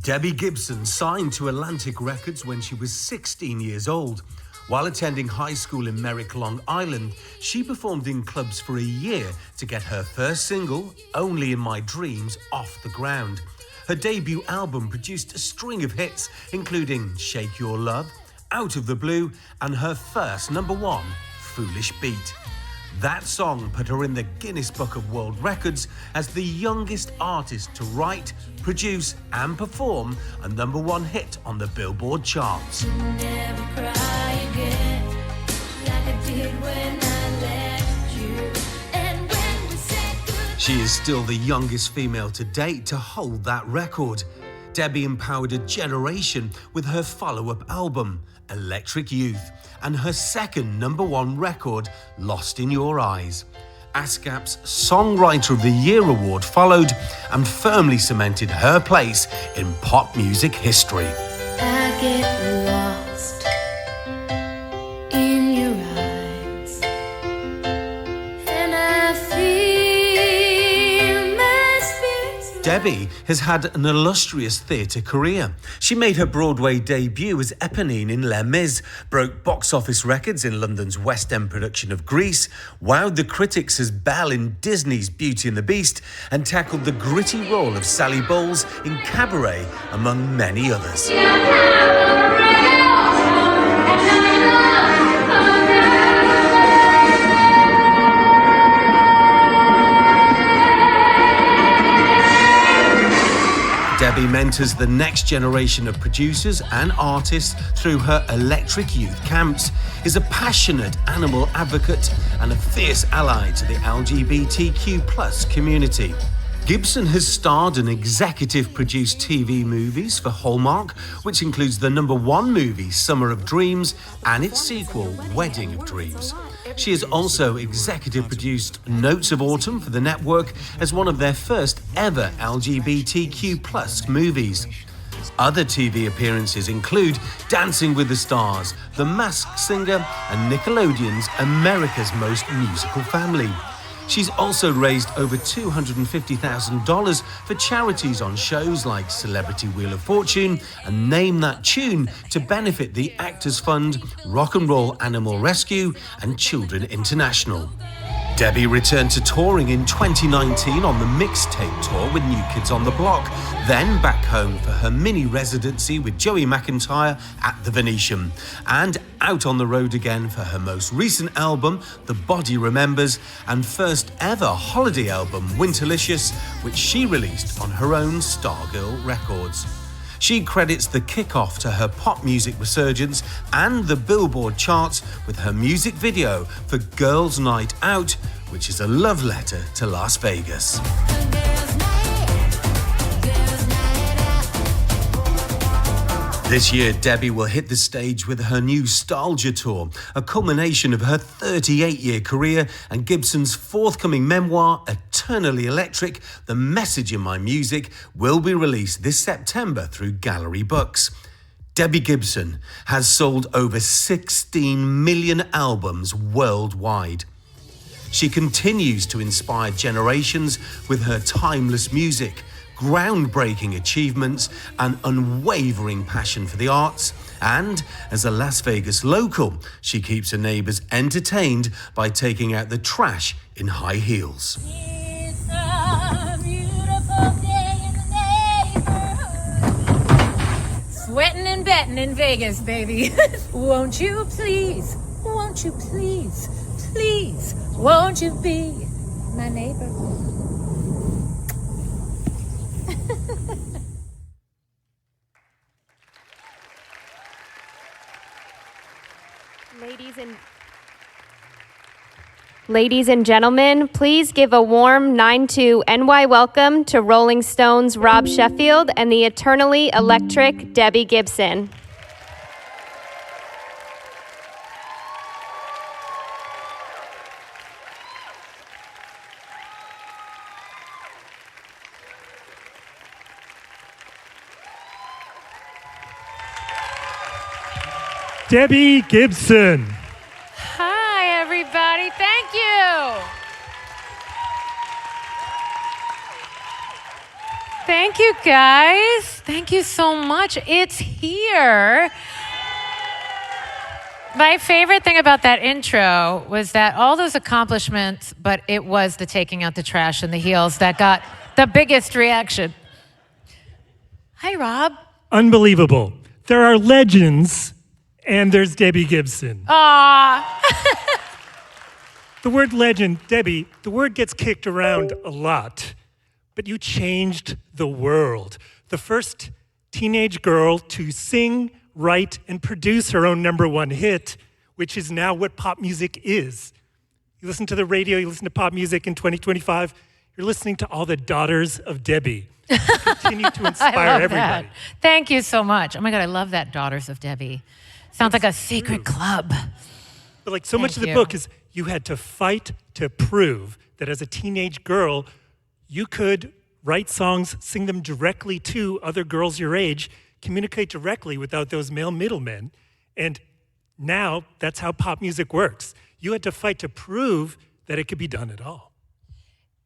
Debbie Gibson signed to Atlantic Records when she was 16 years old. While attending high school in Merrick, Long Island, she performed in clubs for a year to get her first single, Only in My Dreams, off the ground. Her debut album produced a string of hits, including Shake Your Love, Out of the Blue, and her first #1, Foolish Beat. That song put her in the Guinness Book of World Records as the youngest artist to write, produce and perform a #1 hit on the Billboard charts. Never cry again, like I did when I left you. And when we said goodbye. She is still the youngest female to date to hold that record. Debbie empowered a generation with her follow-up album, Electric Youth, and her second #1 record, Lost in Your Eyes. ASCAP's Songwriter of the Year award followed and firmly cemented her place in pop music history. I get lost in your eyes, and I feel my spirit. Debbie has had an illustrious theatre career. She made her Broadway debut as Eponine in Les Mis, broke box office records in London's West End production of Grease, wowed the critics as Belle in Disney's Beauty and the Beast, and tackled the gritty role of Sally Bowles in Cabaret, among many others. Debbie mentors the next generation of producers and artists through her Electric Youth camps, is a passionate animal advocate and a fierce ally to the LGBTQ+ community. Gibson has starred and executive produced TV movies for Hallmark, which includes the #1 movie Summer of Dreams and its sequel Wedding of Dreams. She has also executive produced Notes of Autumn for the network as one of their first ever LGBTQ+ movies. Other TV appearances include Dancing with the Stars, The Masked Singer, and Nickelodeon's America's Most Musical Family. She's also raised over $250,000 for charities on shows like Celebrity Wheel of Fortune and Name That Tune to benefit the Actors Fund, Rock and Roll Animal Rescue, and Children International. Debbie returned to touring in 2019 on the Mixtape Tour with New Kids on the Block, then back home for her mini residency with Joey McIntyre at the Venetian, and out on the road again for her most recent album, The Body Remembers, and first ever holiday album, Winterlicious, which she released on her own Stargirl Records. She credits the kickoff to her pop music resurgence and the Billboard charts with her music video for Girls' Night Out, which is a love letter to Las Vegas. This year, Debbie will hit the stage with her new Nostalgia Tour, a culmination of her 38-year career, and Gibson's forthcoming memoir, Eternally Electric, The Message in My Music, will be released this September through Gallery Books. Debbie Gibson has sold over 16 million albums worldwide. She continues to inspire generations with her timeless music, groundbreaking achievements, and unwavering passion for the arts. And as a Las Vegas local, she keeps her neighbors entertained by taking out the trash in high heels. It's a beautiful day in the neighborhood. Sweating and betting in Vegas, baby. Won't you please, won't you be my neighbor? Ladies and gentlemen, please give a warm 9-2 NY welcome to Rolling Stones' Rob Sheffield and the eternally electric Debbie Gibson. Debbie Gibson. Hi, everybody. Thank you. Thank Thank you, guys. Thank you so much. It's here. My favorite thing about that intro was that all those accomplishments, but it was the taking out the trash and the heels that got the biggest reaction. Hi, Rob. Unbelievable. There are legends, and there's Debbie Gibson. Aw. The word legend, Debbie, the word gets kicked around a lot, but you changed the world. The first teenage girl to sing, write, and produce her own #1 hit, which is now what pop music is. You listen to the radio, you listen to pop music in 2025, you're listening to all the daughters of Debbie. Continue to I inspire love everybody. that. Thank you so much. Oh my God, I love that, Daughters of Debbie. Sounds like a secret club. But like so much of Thank the you. book is you had to fight to prove that as a teenage girl, you could write songs, sing them directly to other girls your age, communicate directly without those male middlemen. And now that's how pop music works. You had to fight to prove that it could be done at all.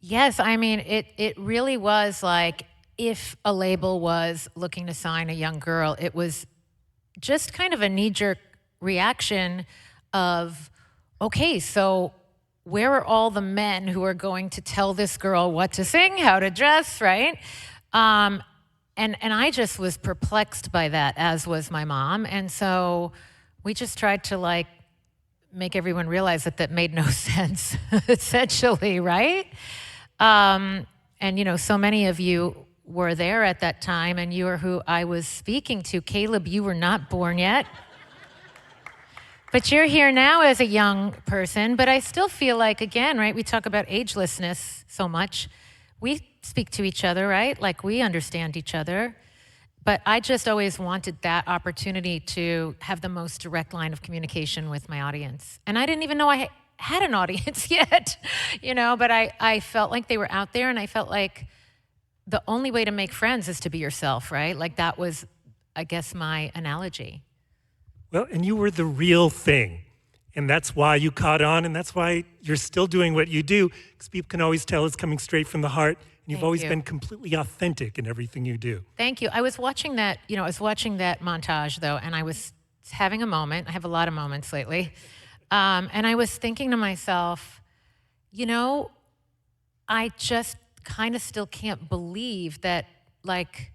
Yes, I mean, it really was like if a label was looking to sign a young girl, it was just kind of a knee-jerk reaction of, okay, so where are all the men who are going to tell this girl what to sing, how to dress, right? And I just was perplexed by that, as was my mom. And so we just tried to like make everyone realize that that made no sense, essentially, right? And you know, so many of you were there at that time, and you are who I was speaking to. Caleb, you were not born yet. But you're here now as a young person, but I still feel like, again, right, we talk about agelessness so much. We speak to each other, right? Like we understand each other. But I just always wanted that opportunity to have the most direct line of communication with my audience. And I didn't even know I had an audience yet, you know, but I felt like they were out there, and I felt like the only way to make friends is to be yourself, right? Like that was, I guess, my analogy. Well, and you were the real thing. And that's why you caught on, and that's why you're still doing what you do, because people can always tell it's coming straight from the heart. And you've Thank always you. been completely authentic in everything you do. Thank you. I was watching that, you know, I was watching that montage though, and I was having a moment. I have a lot of moments lately. And I was thinking to myself, you know, I just kind of still can't believe that, like,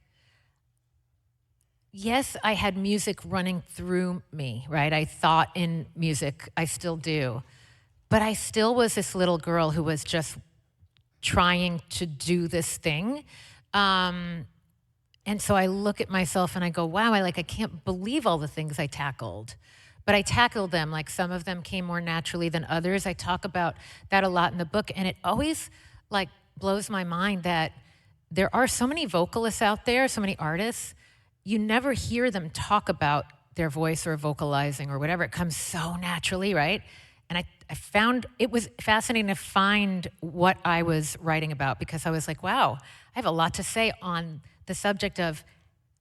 yes, I had music running through me, right? I thought in music, I still do. But I still was this little girl who was just trying to do this thing. And so I look at myself and I go, wow, I can't believe all the things I tackled. But I tackled them, like some of them came more naturally than others. I talk about that a lot in the book, and it always like blows my mind that there are so many vocalists out there, so many artists, you never hear them talk about their voice or vocalizing or whatever. It comes so naturally, right? And I found it was fascinating to find what I was writing about, because I was like, wow, I have a lot to say on the subject of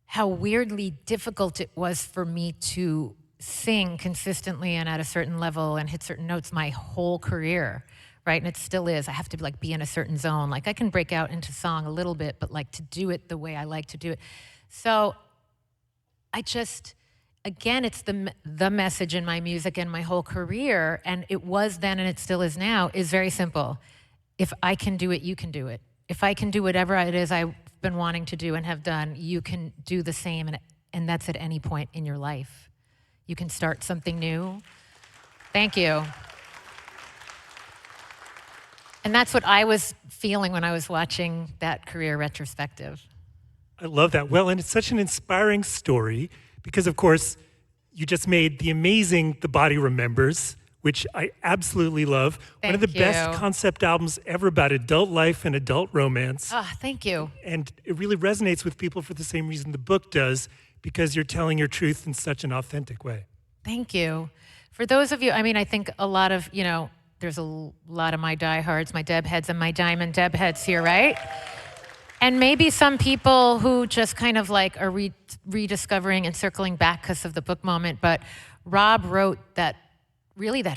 how weirdly difficult it was for me to sing consistently and at a certain level and hit certain notes my whole career, right? And it still is. I have to like be in a certain zone. Like I can break out into song a little bit, but like to do it the way I like to do it. So I just, again, it's the message in my music and my whole career, and it was then and it still is now, is very simple. If I can do it, you can do it. If I can do whatever it is I've been wanting to do and have done, you can do the same, and that's at any point in your life. You can start something new. Thank you. And that's what I was feeling when I was watching that career retrospective. I love that. Well, and it's such an inspiring story because, of course, you just made the amazing The Body Remembers, which I absolutely love. One of the Thank best you. concept albums ever about adult life and adult romance. Ah, thank you. And it really resonates with people for the same reason the book does, because you're telling your truth in such an authentic way. Thank you. For those of you, I mean, I think a lot of, you know, there's a lot of my diehards, my Deb heads and my Diamond Deb heads here, right? And maybe some people who just kind of like are rediscovering and circling back because of the book moment, but Rob wrote that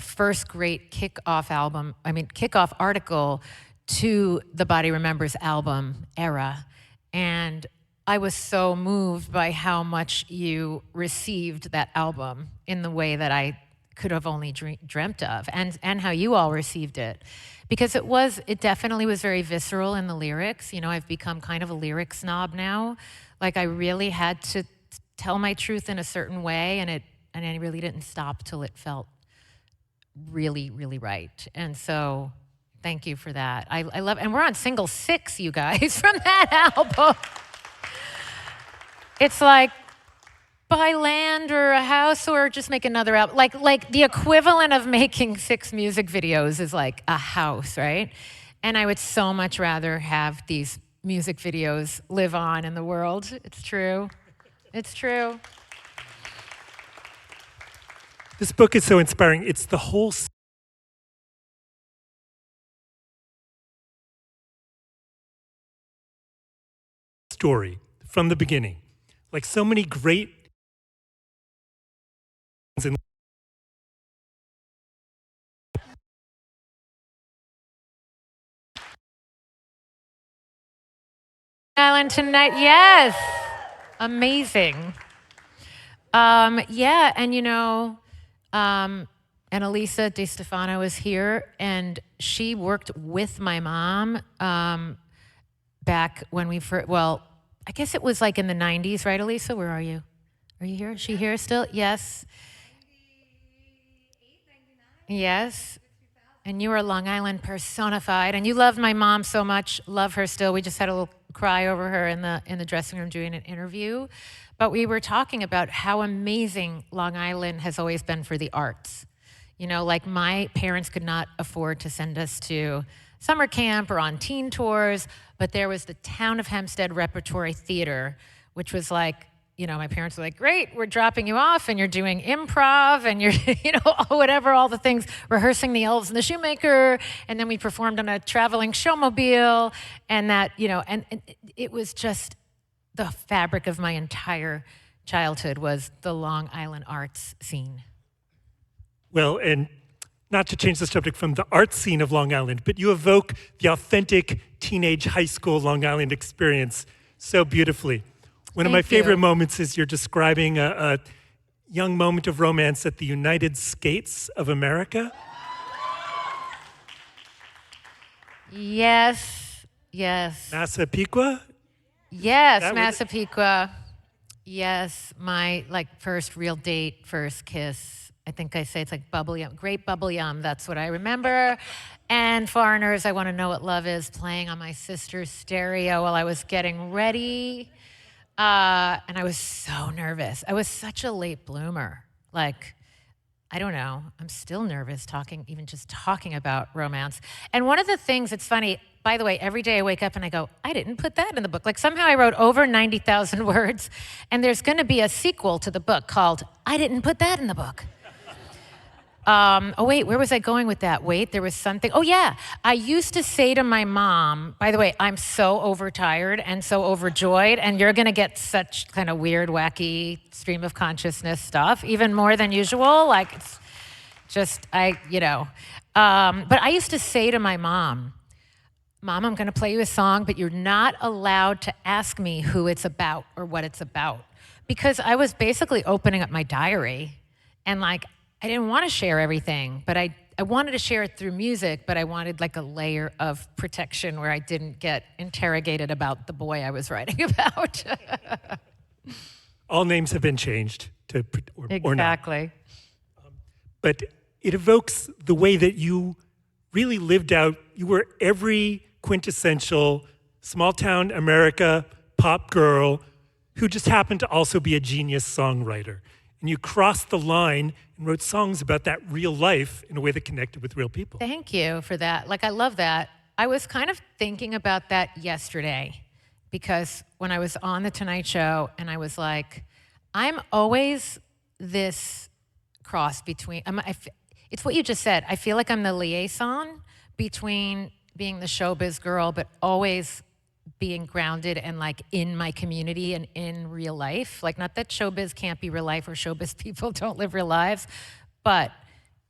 first great kickoff article to the Body Remembers album era. And I was so moved by how much you received that album in the way that I could have only dreamt of, and how you all received it. Because it definitely was very visceral in the lyrics. You know, I've become kind of a lyric snob now. Like, I really had to tell my truth in a certain way, and I really didn't stop till it felt really, really right. And so, thank you for that. I love, and we're on single 6, you guys, from that album. It's like, buy land or a house or just make another album. Like the equivalent of making 6 music videos is like a house, right? And I would so much rather have these music videos live on in the world. It's true. It's true. This book is so inspiring. It's the whole story from the beginning. Like so many great in Island tonight, yes. Amazing. Yeah, and you know, Annalisa De Stefano is here, and she worked with my mom back when we first, well, I guess it was like in the 90s, right, Elisa? Where are you? Are you here? Is she here still? Yes. 98, 99. Yes. And you were Long Island personified, and you loved my mom so much. Love her still. We just had a little cry over her in the dressing room doing an interview. But we were talking about how amazing Long Island has always been for the arts. You know, like my parents could not afford to send us to summer camp or on teen tours, but there was the Town of Hempstead Repertory Theater, which was like, you know, my parents were like, great, we're dropping you off and you're doing improv and you're, you know, whatever, all the things, rehearsing the Elves and the Shoemaker, and then we performed on a traveling showmobile, and that, you know, and it was just the fabric of my entire childhood was the Long Island arts scene. Well, and not to change the subject from the art scene of Long Island, but you evoke the authentic teenage high school Long Island experience so beautifully. One of my favorite moments is you're describing a young moment of romance at the United Skates of America. Yes, yes. Massapequa? Yes, Massapequa. Yes, my like first real date, first kiss. I think I say it's like bubble yum, grape bubble yum. That's what I remember. And Foreigners, I Want to Know What Love Is, playing on my sister's stereo while I was getting ready. And I was so nervous. I was such a late bloomer. Like, I don't know. I'm still nervous even just talking about romance. And one of the things, it's funny, by the way, every day I wake up and I go, I didn't put that in the book. Like somehow I wrote over 90,000 words, and there's gonna be a sequel to the book called I Didn't Put That in the Book. Oh wait, where was I going with that? Wait, there was something. Oh yeah, I used to say to my mom, by the way, I'm so overtired and so overjoyed, and you're gonna get such kind of weird, wacky stream of consciousness stuff, even more than usual. Like it's just, you know. But I used to say to my mom, Mom, I'm gonna play you a song, but you're not allowed to ask me who it's about or what it's about. Because I was basically opening up my diary, and like, I didn't want to share everything, but I wanted to share it through music, but I wanted like a layer of protection where I didn't get interrogated about the boy I was writing about. All names have been changed to or not. Exactly. But it evokes the way that you really lived out. You were every quintessential small town America pop girl who just happened to also be a genius songwriter. And you crossed the line and wrote songs about that real life in a way that connected with real people. Thank you for that. Like, I love that. I was kind of thinking about that yesterday because when I was on The Tonight Show and I was like, I'm always this cross between, it's what you just said. I feel like I'm the liaison between being the showbiz girl, but always being grounded and like in my community and in real life. Like, not that showbiz can't be real life or showbiz people don't live real lives, but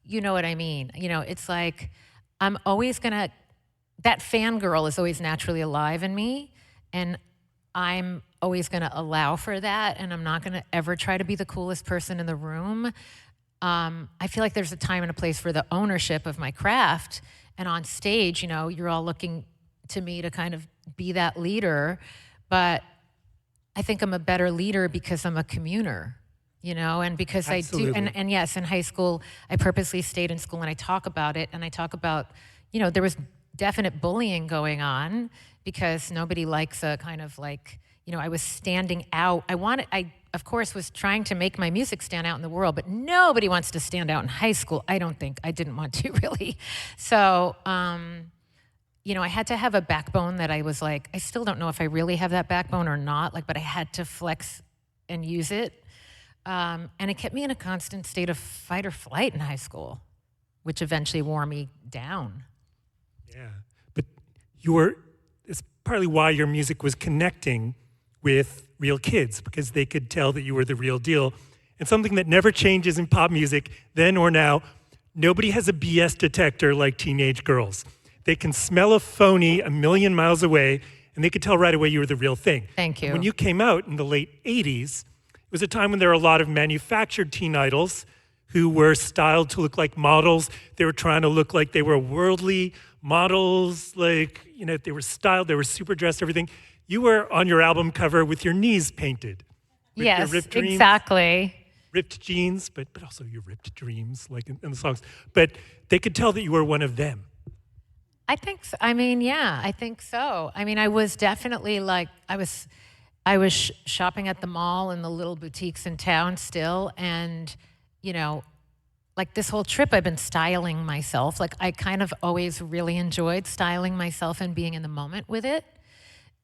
you know what I mean. You know, it's like I'm always gonna, that fangirl is always naturally alive in me. And I'm always going to allow for that, and I'm not going to ever try to be the coolest person in the room. I feel like there's a time and a place for the ownership of my craft, and on stage, you're all looking to me to kind of be that leader, but I think I'm a better leader because I'm a communer, and because Absolutely. I do, and yes, in high school, I purposely stayed in school and I talk about it, and I talk about, there was definite bullying going on because nobody likes a kind of like, I was standing out. I of course was trying to make my music stand out in the world, but nobody wants to stand out in high school. I don't think. I didn't want to really. So, I had to have a backbone that I was like, I still don't know if I really have that backbone or not, but I had to flex and use it. And it kept me in a constant state of fight or flight in high school, which eventually wore me down. Yeah, but it's partly why your music was connecting with real kids, because they could tell that you were the real deal. And something that never changes in pop music, then or now, nobody has a BS detector like teenage girls. They can smell a phony a million miles away, and they could tell right away you were the real thing. Thank you. When you came out in the late 80s, it was a time when there were a lot of manufactured teen idols who were styled to look like models. They were trying to look like they were worldly models, they were styled, they were super dressed, everything. You were on your album cover with your knees painted. With your Yes, ripped dreams, exactly. ripped jeans, but also your ripped dreams, like in the songs. But they could tell that you were one of them. I think so. Yeah, I think so. I was definitely like, I was shopping at the mall and the little boutiques in town still, and, like this whole trip I've been styling myself. Like I kind of always really enjoyed styling myself and being in the moment with it.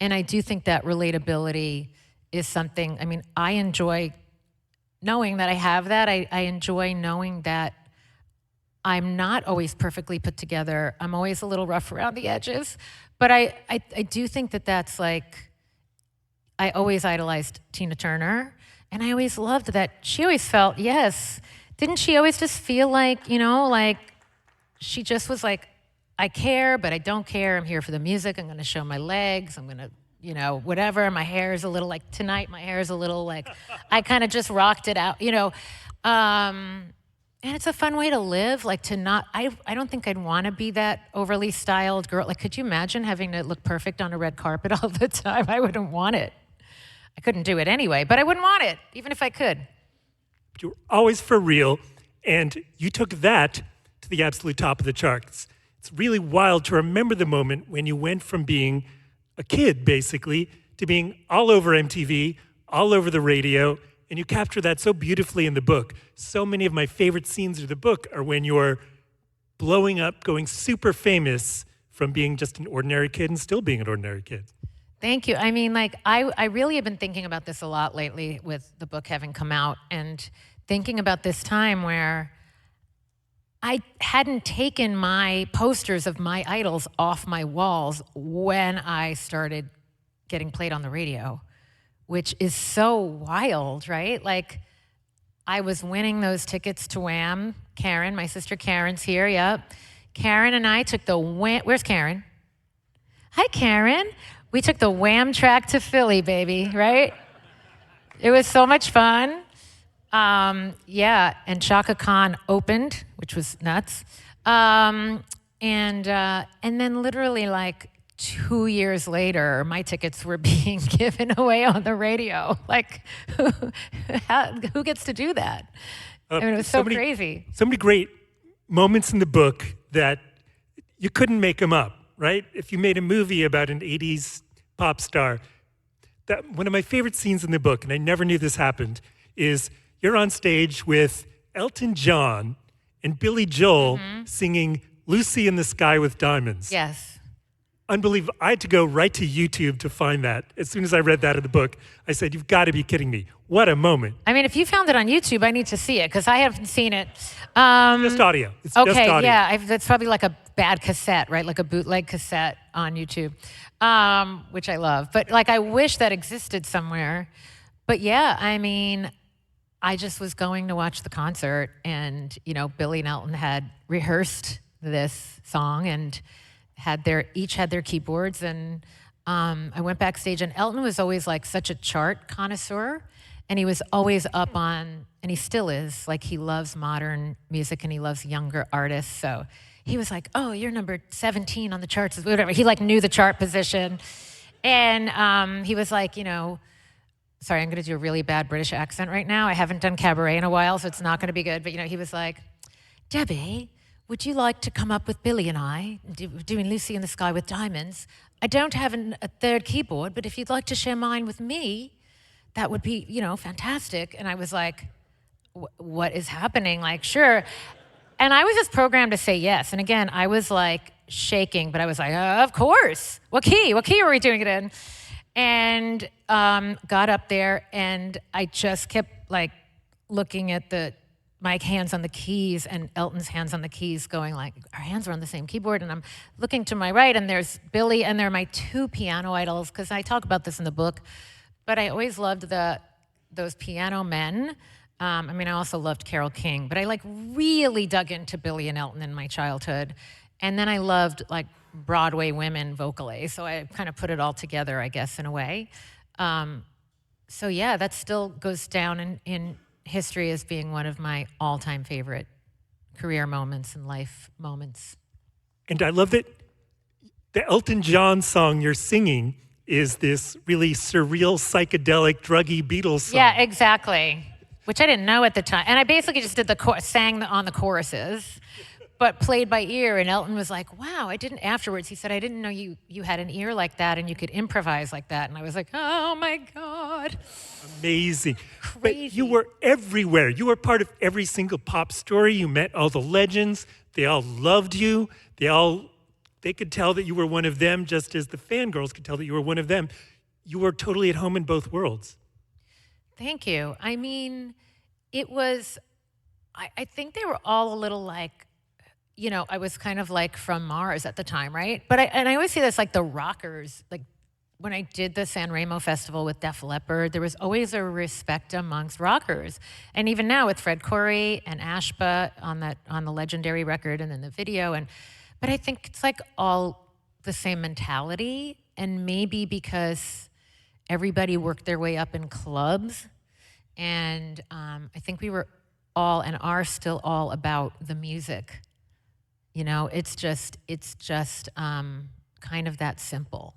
And I do think that relatability is something, I enjoy knowing that I have that. I enjoy knowing that I'm not always perfectly put together. I'm always a little rough around the edges. But I do think that that's like, I always idolized Tina Turner. And I always loved that she always felt, yes. Didn't she always just feel like, like she just was like, I care, but I don't care. I'm here for the music. I'm going to show my legs. I'm going to, whatever. My hair is a little like, tonight my hair is a little like, I kind of just rocked it out, And it's a fun way to live, like to not, I don't think I'd want to be that overly styled girl. Like, could you imagine having to look perfect on a red carpet all the time? I wouldn't want it. I couldn't do it anyway, but I wouldn't want it, even if I could. But you were always for real, and you took that to the absolute top of the charts. It's really wild to remember the moment when you went from being a kid, basically, to being all over MTV, all over the radio, and you capture that so beautifully in the book. So many of my favorite scenes of the book are when you're blowing up, going super famous from being just an ordinary kid and still being an ordinary kid. Thank you. I really have been thinking about this a lot lately with the book having come out, and thinking about this time where I hadn't taken my posters of my idols off my walls when I started getting played on the radio, which is so wild, right? Like, I was winning those tickets to Wham. Karen, my sister Karen's here, yep. Karen and I took the Wham, where's Karen? Hi, Karen. We took the Wham track to Philly, baby, right? It was so much fun. And Chaka Khan opened, which was nuts. And then literally like 2 years later, my tickets were being given away on the radio. Like, who gets to do that? It was so crazy. So many great moments in the book that you couldn't make them up, right? If you made a movie about an 80s pop star, that one of my favorite scenes in the book, and I never knew this happened, is you're on stage with Elton John and Billy Joel singing Lucy in the Sky with Diamonds. Yes. Unbelievable. I had to go right to YouTube to find that. As soon as I read that in the book, I said, you've got to be kidding me. What a moment. If you found it on YouTube, I need to see it because I haven't seen it. Just audio. It's okay, just audio. Yeah, that's probably like a bad cassette, right? Like a bootleg cassette on YouTube, which I love. But like, I wish that existed somewhere. But yeah, I just was going to watch the concert, and Billy and Elton had rehearsed this song and each had their keyboards, and I went backstage, and Elton was always like such a chart connoisseur, and he was always up on, and he still is, like he loves modern music and he loves younger artists. So he was like, "Oh, you're number 17 on the charts," whatever. He like knew the chart position, and he was like, sorry, I'm going to do a really bad British accent right now. I haven't done cabaret in a while, so it's not going to be good. But he was like, "Debbie, would you like to come up with Billy and I, doing Lucy in the Sky with Diamonds? I don't have a third keyboard, but if you'd like to share mine with me, that would be, fantastic." And I was like, what is happening? Like, sure. And I was just programmed to say yes. And again, I was like shaking, but I was like, of course. What key are we doing it in? And got up there, and I just kept like looking at my hands on the keys and Elton's hands on the keys, going like, our hands are on the same keyboard. And I'm looking to my right, and there's Billy, and they're my two piano idols, because I talk about this in the book. But I always loved those piano men. I also loved Carole King, but I like really dug into Billy and Elton in my childhood. And then I loved like Broadway women vocally. So I kind of put it all together, I guess, in a way. So yeah, that still goes down in history as being one of my all-time favorite career moments and life moments. And I love that the Elton John song you're singing is this really surreal, psychedelic, druggy Beatles song. Yeah, exactly. Which I didn't know at the time. And I basically just did sang on the choruses, but played by ear. And Elton was like, wow, I didn't afterwards. He said, I didn't know you had an ear like that and you could improvise like that. And I was like, oh my God. Amazing. Crazy. But you were everywhere. You were part of every single pop story. You met all the legends. They all loved you. They could tell that you were one of them, just as the fangirls could tell that you were one of them. You were totally at home in both worlds. Thank you. It was, I think they were all a little like, I was kind of like from Mars at the time, right? But I always see this like the rockers, like when I did the San Remo Festival with Def Leppard, there was always a respect amongst rockers. And even now with Fred Coury and Ashba on the legendary record and then the video. But I think it's like all the same mentality, and maybe because everybody worked their way up in clubs. And I think we were all and are still all about the music. It's just kind of that simple.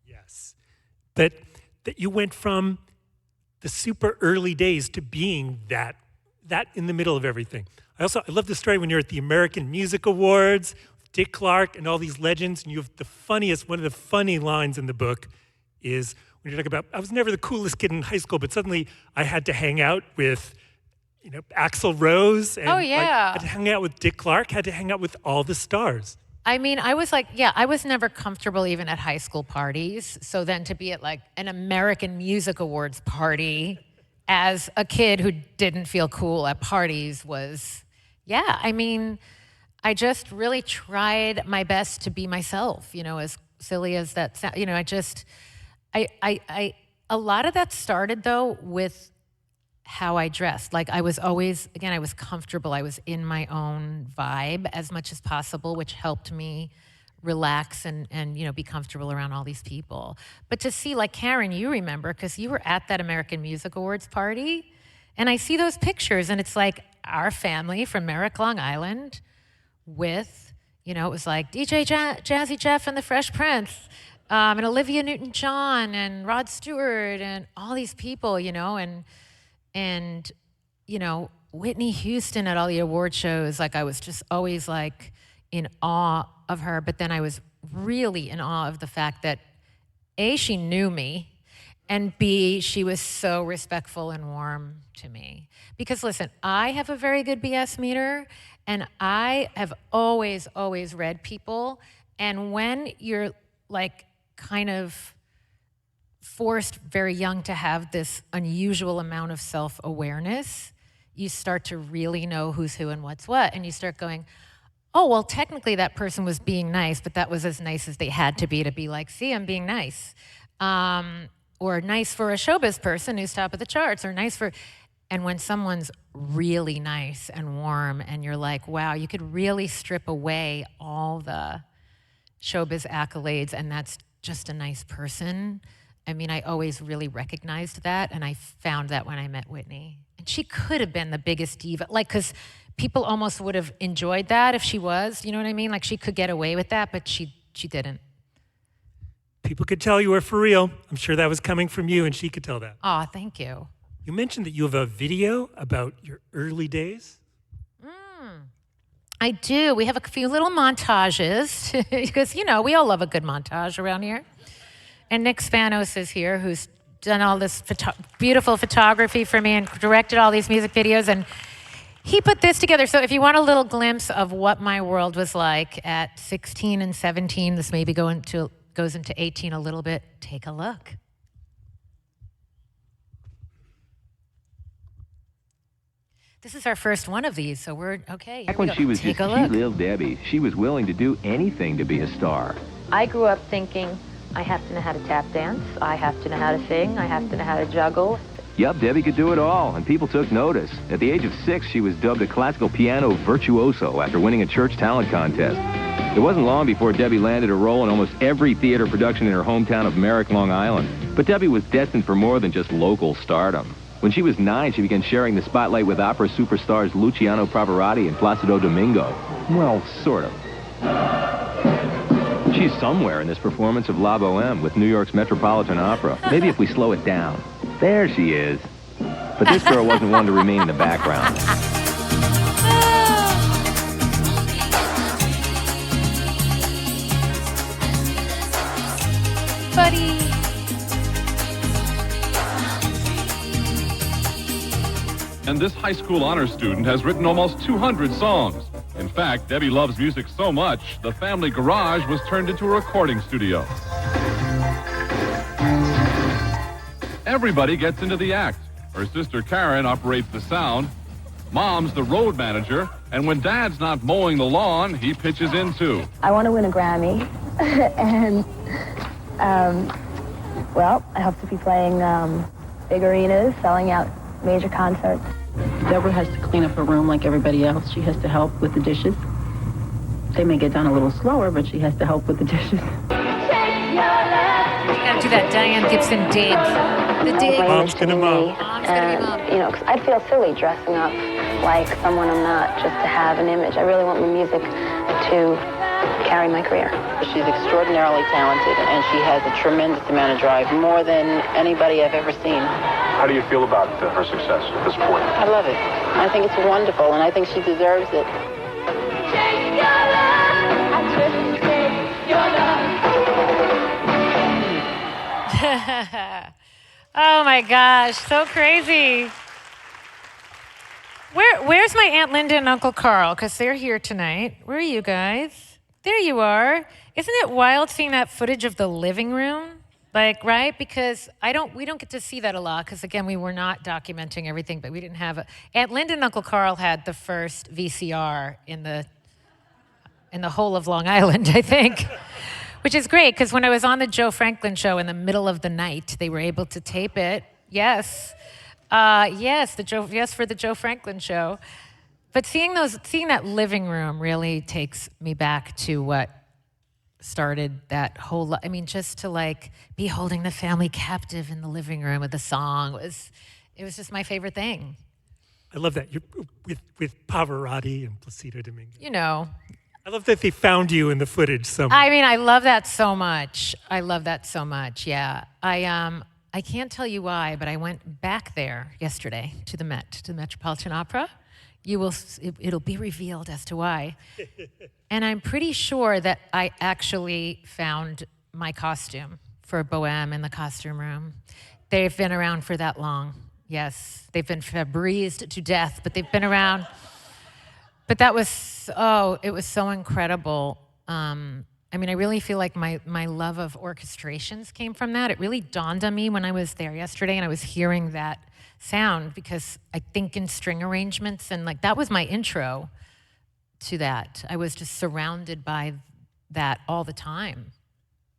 Yes. That you went from the super early days to being that in the middle of everything. I love the story when you're at the American Music Awards, Dick Clark and all these legends, and you have one of the funny lines in the book is when you talk about, I was never the coolest kid in high school, but suddenly I had to hang out with, Axl Rose. And oh, yeah. had to hang out with Dick Clark, had to hang out with all the stars. I was like, I was never comfortable even at high school parties. So then to be at like an American Music Awards party as a kid who didn't feel cool at parties was, I just really tried my best to be myself, as silly as that sounds. A lot of that started though with how I dressed. Like I was comfortable. I was in my own vibe as much as possible, which helped me relax and be comfortable around all these people. But to see, like Karen, you remember, because you were at that American Music Awards party, and I see those pictures, and it's like our family from Merrick, Long Island, with, it was like DJ Jazzy Jeff and the Fresh Prince, and Olivia Newton-John and Rod Stewart and all these people, and Whitney Houston at all the award shows. Like I was just always like in awe of her, but then I was really in awe of the fact that A, she knew me, and B, she was so respectful and warm to me. Because listen, I have a very good BS meter, and I have always read people, and when you're like kind of forced very young to have this unusual amount of self-awareness, you start to really know who's who and what's what, and you start going, oh, well, technically that person was being nice, but that was as nice as they had to be like, see, I'm being nice. Or nice for a showbiz person who's top of the charts, or nice for... And when someone's really nice and warm, and you're like, wow, you could really strip away all the showbiz accolades, and that's just a nice person. I mean, I always really recognized that, and I found that when I met Whitney. And she could have been the biggest diva, like, because people almost would have enjoyed that if she was, you know what I mean? Like, she could get away with that, but she didn't. People could tell you were for real. I'm sure that was coming from you, and she could tell that. Aw, thank you. You mentioned that you have a video about your early days. I do. We have a few little montages, because, you know, we all love a good montage around here. And Nick Spanos is here, who's done all this beautiful photography for me and directed all these music videos. And he put this together. So if you want a little glimpse of what my world was like at 16 and 17, this maybe goes into 18 a little bit, take a look. This is our first one of these, so we're okay. Back when she was just cute little Debbie, she was willing to do anything to be a star. I grew up thinking, I have to know how to tap dance, I have to know how to sing, I have to know how to juggle. Yup, Debbie could do it all, and people took notice. At the age of 6, she was dubbed a classical piano virtuoso after winning a church talent contest. It wasn't long before Debbie landed a role in almost every theater production in her hometown of Merrick, Long Island. But Debbie was destined for more than just local stardom. When she was 9, she began sharing the spotlight with opera superstars Luciano Pavarotti and Placido Domingo. Well, sort of. She's somewhere in this performance of La Boheme with New York's Metropolitan Opera. Maybe if we slow it down. There she is. But this girl wasn't one to remain in the background. Buddy. And this high school honor student has written almost 200 songs. In fact, Debbie loves music so much, the family garage was turned into a recording studio. Everybody gets into the act. Her sister Karen operates the sound. Mom's the road manager. And when Dad's not mowing the lawn, he pitches in too. I want to win a Grammy. And, well, I hope to be playing big arenas, selling out major concerts. Deborah has to clean up her room like everybody else. She has to help with the dishes. They may get done a little slower, but she has to help with the dishes. You gotta do that Diane Gibson dig. The dig. Mom's gonna mom. Mom's gonna be mom. You know, 'cause I'd feel silly dressing up like someone I'm not, just to have an image. I really want my music to carry my career. She's extraordinarily talented, and she has a tremendous amount of drive, more than anybody I've ever seen. How do you feel about her success at this point? I love it. I think it's wonderful, and I think she deserves it. Oh my gosh, so crazy. Where's my Aunt Linda and Uncle Carl? Because they're here tonight. Where are you guys? There you are. Isn't it wild seeing that footage of the living room? Like, right? Because we don't get to see that a lot, because again, we were not documenting everything, but we didn't have Aunt Linda and Uncle Carl had the first VCR in the whole of Long Island, I think. Which is great, because when I was on the Joe Franklin show in the middle of the night, they were able to tape it. Yes. Yes, for the Joe Franklin show. But seeing that living room really takes me back to what started that whole, I mean, just to like be holding the family captive in the living room with a song it was just my favorite thing. I love that. You're with Pavarotti and Placido Domingo. You know. I love that they found you in the footage somewhere. I mean, I love that so much. Yeah. I can't tell you why, but I went back there yesterday to the Metropolitan Opera. It'll be revealed as to why. And I'm pretty sure that I actually found my costume for Bohème in the costume room. They've been around for that long. Yes, they've been Febrezed to death, but they've been around. But it was so incredible. I mean, I really feel like my love of orchestrations came from that. It really dawned on me when I was there yesterday and I was hearing that sound, because I think in string arrangements, and like that was my intro to that. I was just surrounded by that all the time.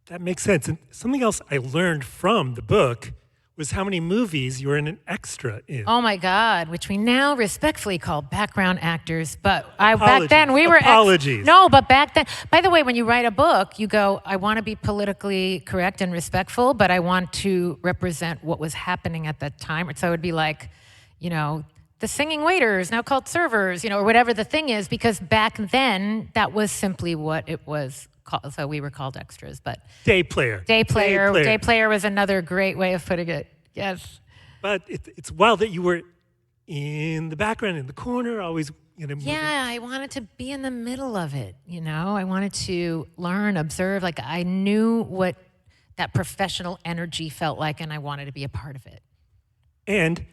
That makes sense. And something else I learned from the book was how many movies you were an extra in. Oh my God, which we now respectfully call background actors, but back Apologies. then we were Apologies. No, but back then. By the way, when you write a book, you go, I want to be politically correct and respectful, but I want to represent what was happening at that time. So it would be like, the singing waiters, now called servers, or whatever the thing is, because back then that was simply what it was called. So we were called extras, but Day player. Day player was another great way of putting it. Yes. But it's wild that you were in the background, in the corner, always, moving. Yeah, I wanted to be in the middle of it, I wanted to learn, observe. Like, I knew what that professional energy felt like, and I wanted to be a part of it. And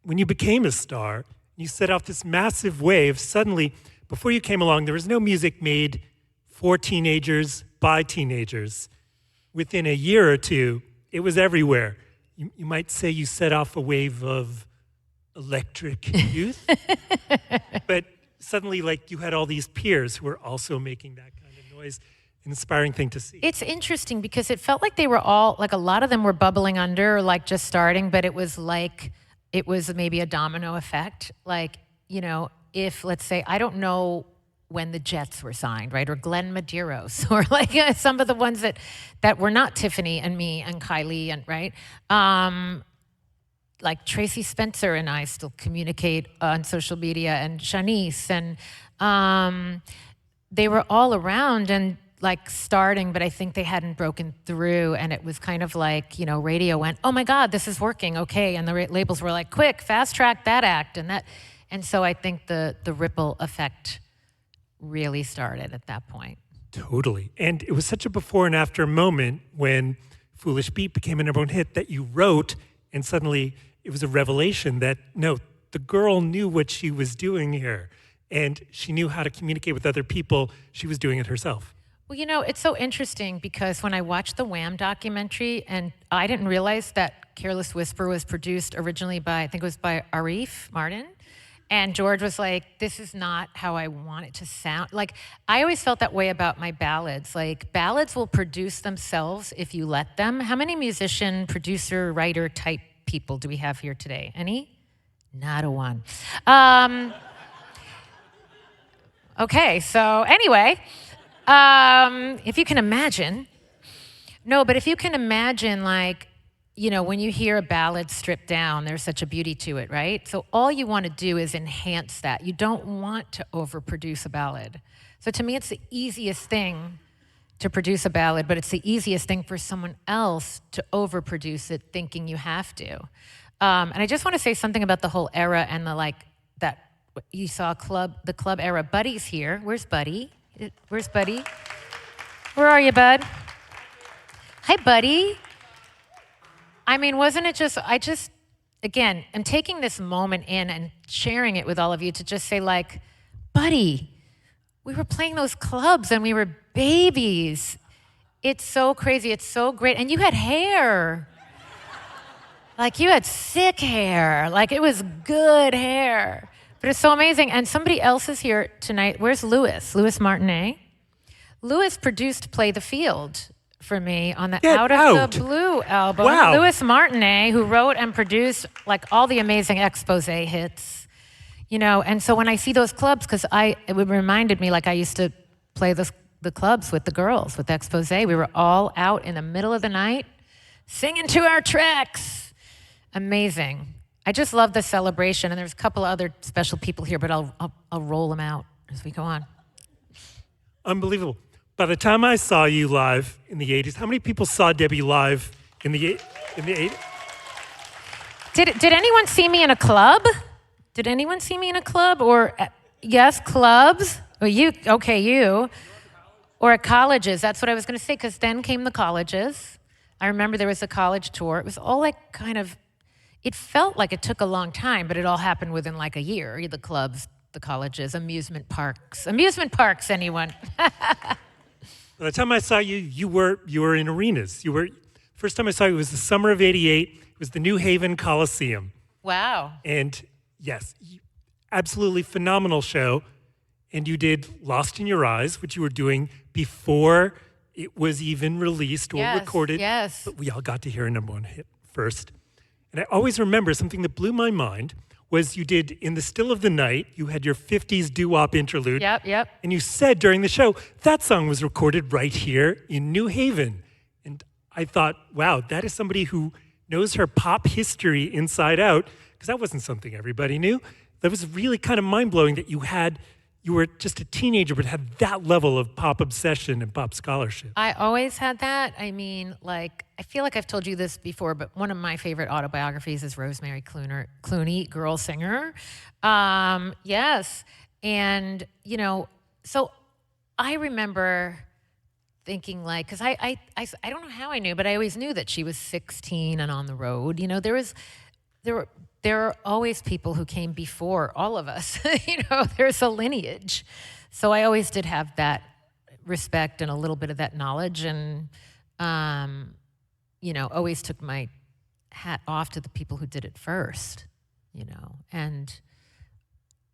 when you became a star, you set off this massive wave. Suddenly, before you came along, there was no music made for teenagers by teenagers. Within a year or two, it was everywhere. You might say you set off a wave of electric youth, but suddenly, you had all these peers who were also making that kind of noise. An inspiring thing to see. It's interesting because it felt like they were all, a lot of them were bubbling under, or just starting, but it was maybe a domino effect. If, let's say, I don't know when the Jets were signed, right? Or Glenn Medeiros, or some of the ones that were not Tiffany and me and Kylie, and right? Like Tracy Spencer and I still communicate on social media, and Shanice, and they were all around and starting, but I think they hadn't broken through, and it was kind of radio went, oh my God, this is working, okay, and the labels were like, quick, fast track that act, and so I think the ripple effect really started at that point. Totally. And it was such a before and after moment when Foolish Beat became a number one hit that you wrote, and suddenly it was a revelation that, no, the girl knew what she was doing here, and she knew how to communicate with other people. She was doing it herself. Well, it's so interesting because when I watched the Wham documentary, and I didn't realize that Careless Whisper was produced originally by, I think it was by Arif Martin. And George was like, this is not how I want it to sound. I always felt that way about my ballads. Ballads will produce themselves if you let them. How many musician, producer, writer type people do we have here today? Any? Not a one. Okay, so anyway, if you can imagine, if you can imagine, when you hear a ballad stripped down, there's such a beauty to it, right? So all you want to do is enhance that. You don't want to overproduce a ballad. So to me, it's the easiest thing to produce a ballad, but it's the easiest thing for someone else to overproduce it, thinking you have to. And I just want to say something about the whole era and that you saw the club era. Buddy's here. Where's Buddy? Where's Buddy? Where are you, bud? Hi, Buddy. I mean, wasn't it just, again, I'm taking this moment in and sharing it with all of you to just say, Buddy, we were playing those clubs and we were babies. It's so crazy. It's so great. And you had hair. You had sick hair. It was good hair. But it's so amazing. And somebody else is here tonight. Where's Louis? Louis Martinet. Louis produced Play the Field for me on the Out of the Blue album. Wow. Louis Martinet, who wrote and produced all the amazing expose hits, and so when I see those clubs, because it reminded me I used to play the clubs with the girls, with expose. We were all out in the middle of the night singing to our tracks. Amazing. I just love the celebration, and there's a couple of other special people here, but I'll roll them out as we go on. Unbelievable. By the time I saw you live in the 80s, how many people saw Debbie live in the 80s? Did anyone see me in a club? Did anyone see me in a club? Or, yes, clubs? Well, you. Or at colleges. That's what I was going to say, because then came the colleges. I remember there was a college tour. It was all it felt like it took a long time, but it all happened within a year. The clubs, the colleges, amusement parks. Amusement parks, anyone? By the time I saw you, you were in arenas. First time I saw you was the summer of '88. It was the New Haven Coliseum. Wow. And yes, absolutely phenomenal show. And you did Lost in Your Eyes, which you were doing before it was even released or recorded. Yes. But we all got to hear a number one hit first. And I always remember something that blew my mind was you did In the Still of the Night, you had your 50s doo-wop interlude. Yep. And you said during the show, that song was recorded right here in New Haven. And I thought, wow, that is somebody who knows her pop history inside out, because that wasn't something everybody knew. That was really kind of mind-blowing that you were just a teenager but had that level of pop obsession and pop scholarship. I always had that. I mean, like, I feel like I've told you this before, but one of my favorite autobiographies is Rosemary Clooney, Girl Singer. Yes. And, you know, so I remember thinking, like, because I don't know how I knew, but I always knew that she was 16 and on the road. You know, there are always people who came before all of us. You know, there's a lineage. So I always did have that respect and a little bit of that knowledge, and you know, always took my hat off to the people who did it first, you know. And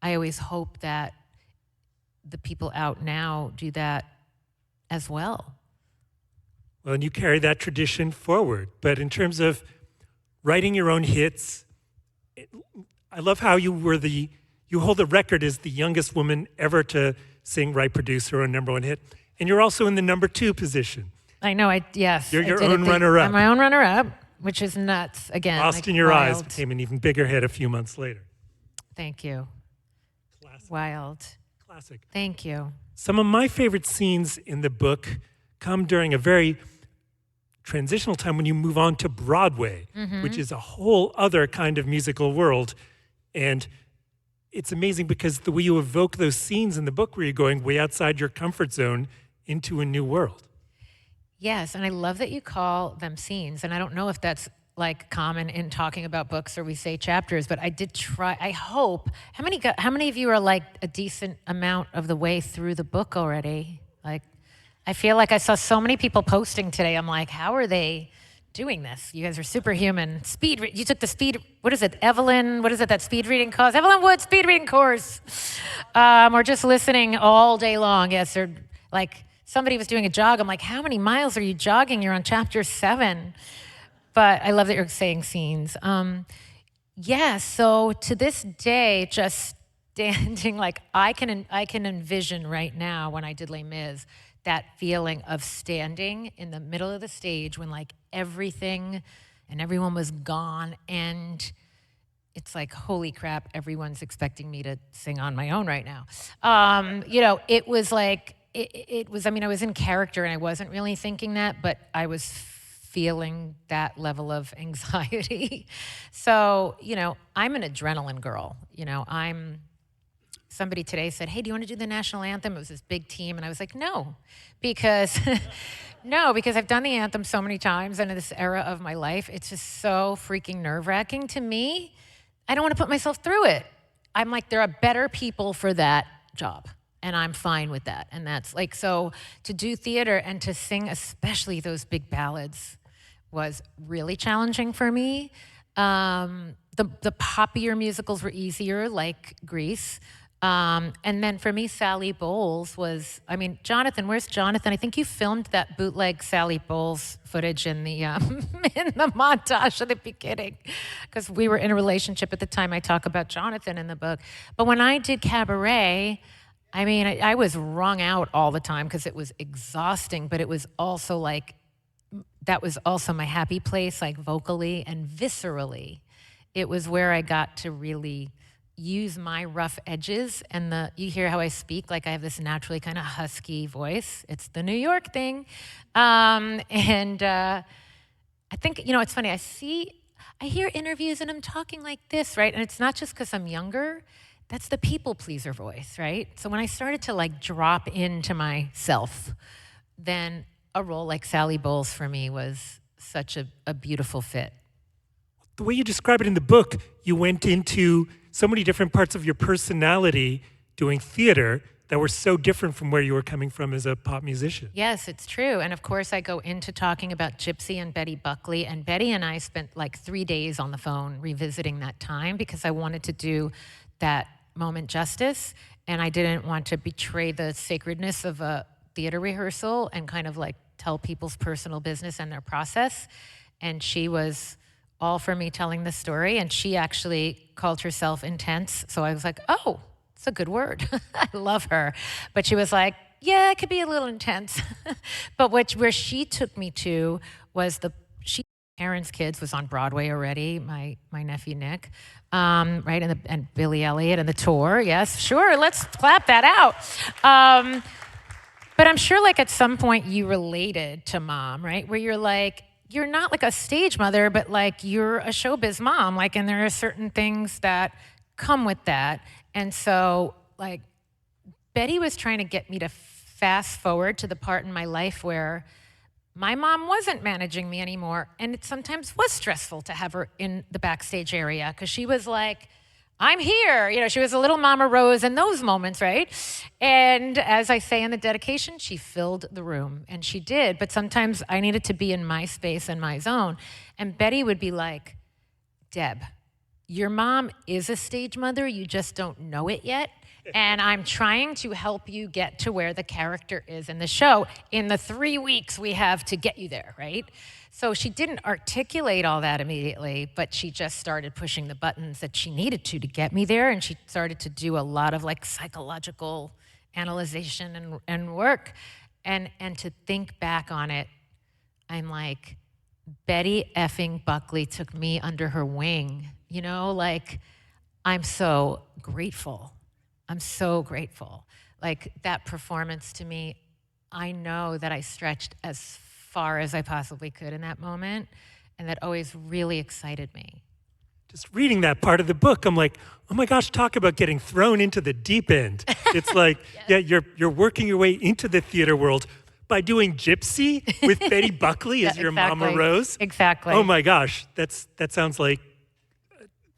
I always hope that the people out now do that as well. Well, and you carry that tradition forward. But in terms of writing your own hits, I love how you hold the record as the youngest woman ever to sing, write, produce her own #1 hit. And you're also in the #2 position. I know, yes. You're your own runner-up. I'm my own runner-up, which is nuts, again. Lost like in Your Eyes wild. became an even bigger hit a few months later. Thank you. Classic. Wild. Classic. Thank you. Some of my favorite scenes in the book come during a very transitional time when you move on to Broadway, which is a whole other kind of musical world. And it's amazing because the way you evoke those scenes in the book where you're going way outside your comfort zone into a new world. Yes, and I love that you call them scenes. And I don't know if that's like common in talking about books or we say chapters, but I did try. I hope. How many of you are like a decent amount of the way through the book already? Like, I feel like I saw so many people posting today. I'm like, how are they doing this? You guys are superhuman. You took the speed, what is it, Evelyn? What is it, that speed reading course? Evelyn Wood speed reading course. Or just listening all day long. Yes, or like somebody was doing a jog. I'm like, how many miles are you jogging? You're on chapter 7. But I love that you're saying scenes. Yeah, so to this day, just standing, like I can envision right now when I did Les Mis, that feeling of standing in the middle of the stage when like everything and everyone was gone, and it's like, holy crap, everyone's expecting me to sing on my own right now. You know, it was like, it was, I mean, I was in character and I wasn't really thinking that, but I was feeling that level of anxiety. So, you know, I'm an adrenaline girl. You know, somebody today said, hey, do you want to do the national anthem? It was this big team. And I was like, no, because because I've done the anthem so many times, and in this era of my life, it's just so freaking nerve-wracking to me. I don't want to put myself through it. I'm like, there are better people for that job, and I'm fine with that. And that's like, so to do theater and to sing, especially those big ballads, was really challenging for me. The poppier musicals were easier, like Grease. And then for me, Sally Bowles was, I mean, Jonathan, where's Jonathan? I think you filmed that bootleg Sally Bowles footage in the in the montage at the beginning, because we were in a relationship at the time. I talk about Jonathan in the book. But when I did Cabaret, I mean, I was wrung out all the time because it was exhausting, but it was also like, that was also my happy place, like vocally and viscerally. It was where I got to really use my rough edges, and you hear how I speak, like I have this naturally kind of husky voice. It's the New York thing. I think, you know, it's funny, I hear interviews and I'm talking like this, right? And it's not just because I'm younger, that's the people pleaser voice, right? So when I started to like drop into myself, then a role like Sally Bowles for me was such a beautiful fit. The way you describe it in the book, you went into so many different parts of your personality doing theater that were so different from where you were coming from as a pop musician. Yes, it's true. And of course, I go into talking about Gypsy and Betty Buckley. And Betty and I spent like 3 days on the phone revisiting that time because I wanted to do that moment justice. And I didn't want to betray the sacredness of a theater rehearsal and kind of like tell people's personal business and their process. And she was all for me telling the story. And she actually called herself intense. So I was like, oh, it's a good word. I love her. But she was like, yeah, it could be a little intense. But where she took me to was Aaron's Kids was on Broadway already, my nephew Nick, right, and Billy Elliot and the tour. Yes, sure, let's clap that out. But I'm sure like at some point you related to Mom, right? Where you're like, you're not like a stage mother, but like you're a showbiz mom, like, and there are certain things that come with that. And so like Betty was trying to get me to fast forward to the part in my life where my mom wasn't managing me anymore. And it sometimes was stressful to have her in the backstage area because she was like, I'm here. You know, she was a little Mama Rose in those moments, right? And as I say in the dedication, she filled the room, and she did. But sometimes I needed to be in my space and my zone. And Betty would be like, Deb, your mom is a stage mother, you just don't know it yet. And I'm trying to help you get to where the character is in the show in the 3 weeks we have to get you there, right? So she didn't articulate all that immediately, but she just started pushing the buttons that she needed to get me there. And she started to do a lot of like psychological analyzation and work. And to think back on it, I'm like, Betty effing Buckley took me under her wing, you know, like I'm so grateful. I'm so grateful. Like that performance to me, I know that I stretched as far as I possibly could in that moment, and that always really excited me. Just reading that part of the book, I'm like, oh my gosh, talk about getting thrown into the deep end. It's like, yes. Yeah, you're working your way into the theater world by doing Gypsy with Betty Buckley as your exactly. Mama Rose. Exactly. Oh my gosh, that sounds like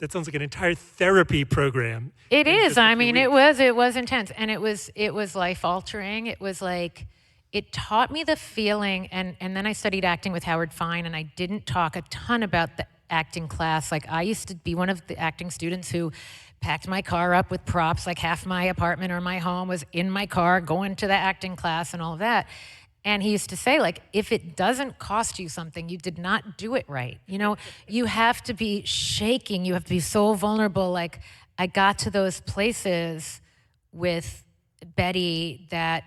an entire therapy program. It is. I mean, it was intense, and it was life altering. It was like, it taught me the feeling, and then I studied acting with Howard Fine, and I didn't talk a ton about the acting class. Like I used to be one of the acting students who packed my car up with props, like half my apartment or my home was in my car going to the acting class and all of that. And he used to say, like, if it doesn't cost you something, you did not do it right. You know, you have to be shaking. You have to be so vulnerable. Like, I got to those places with Betty that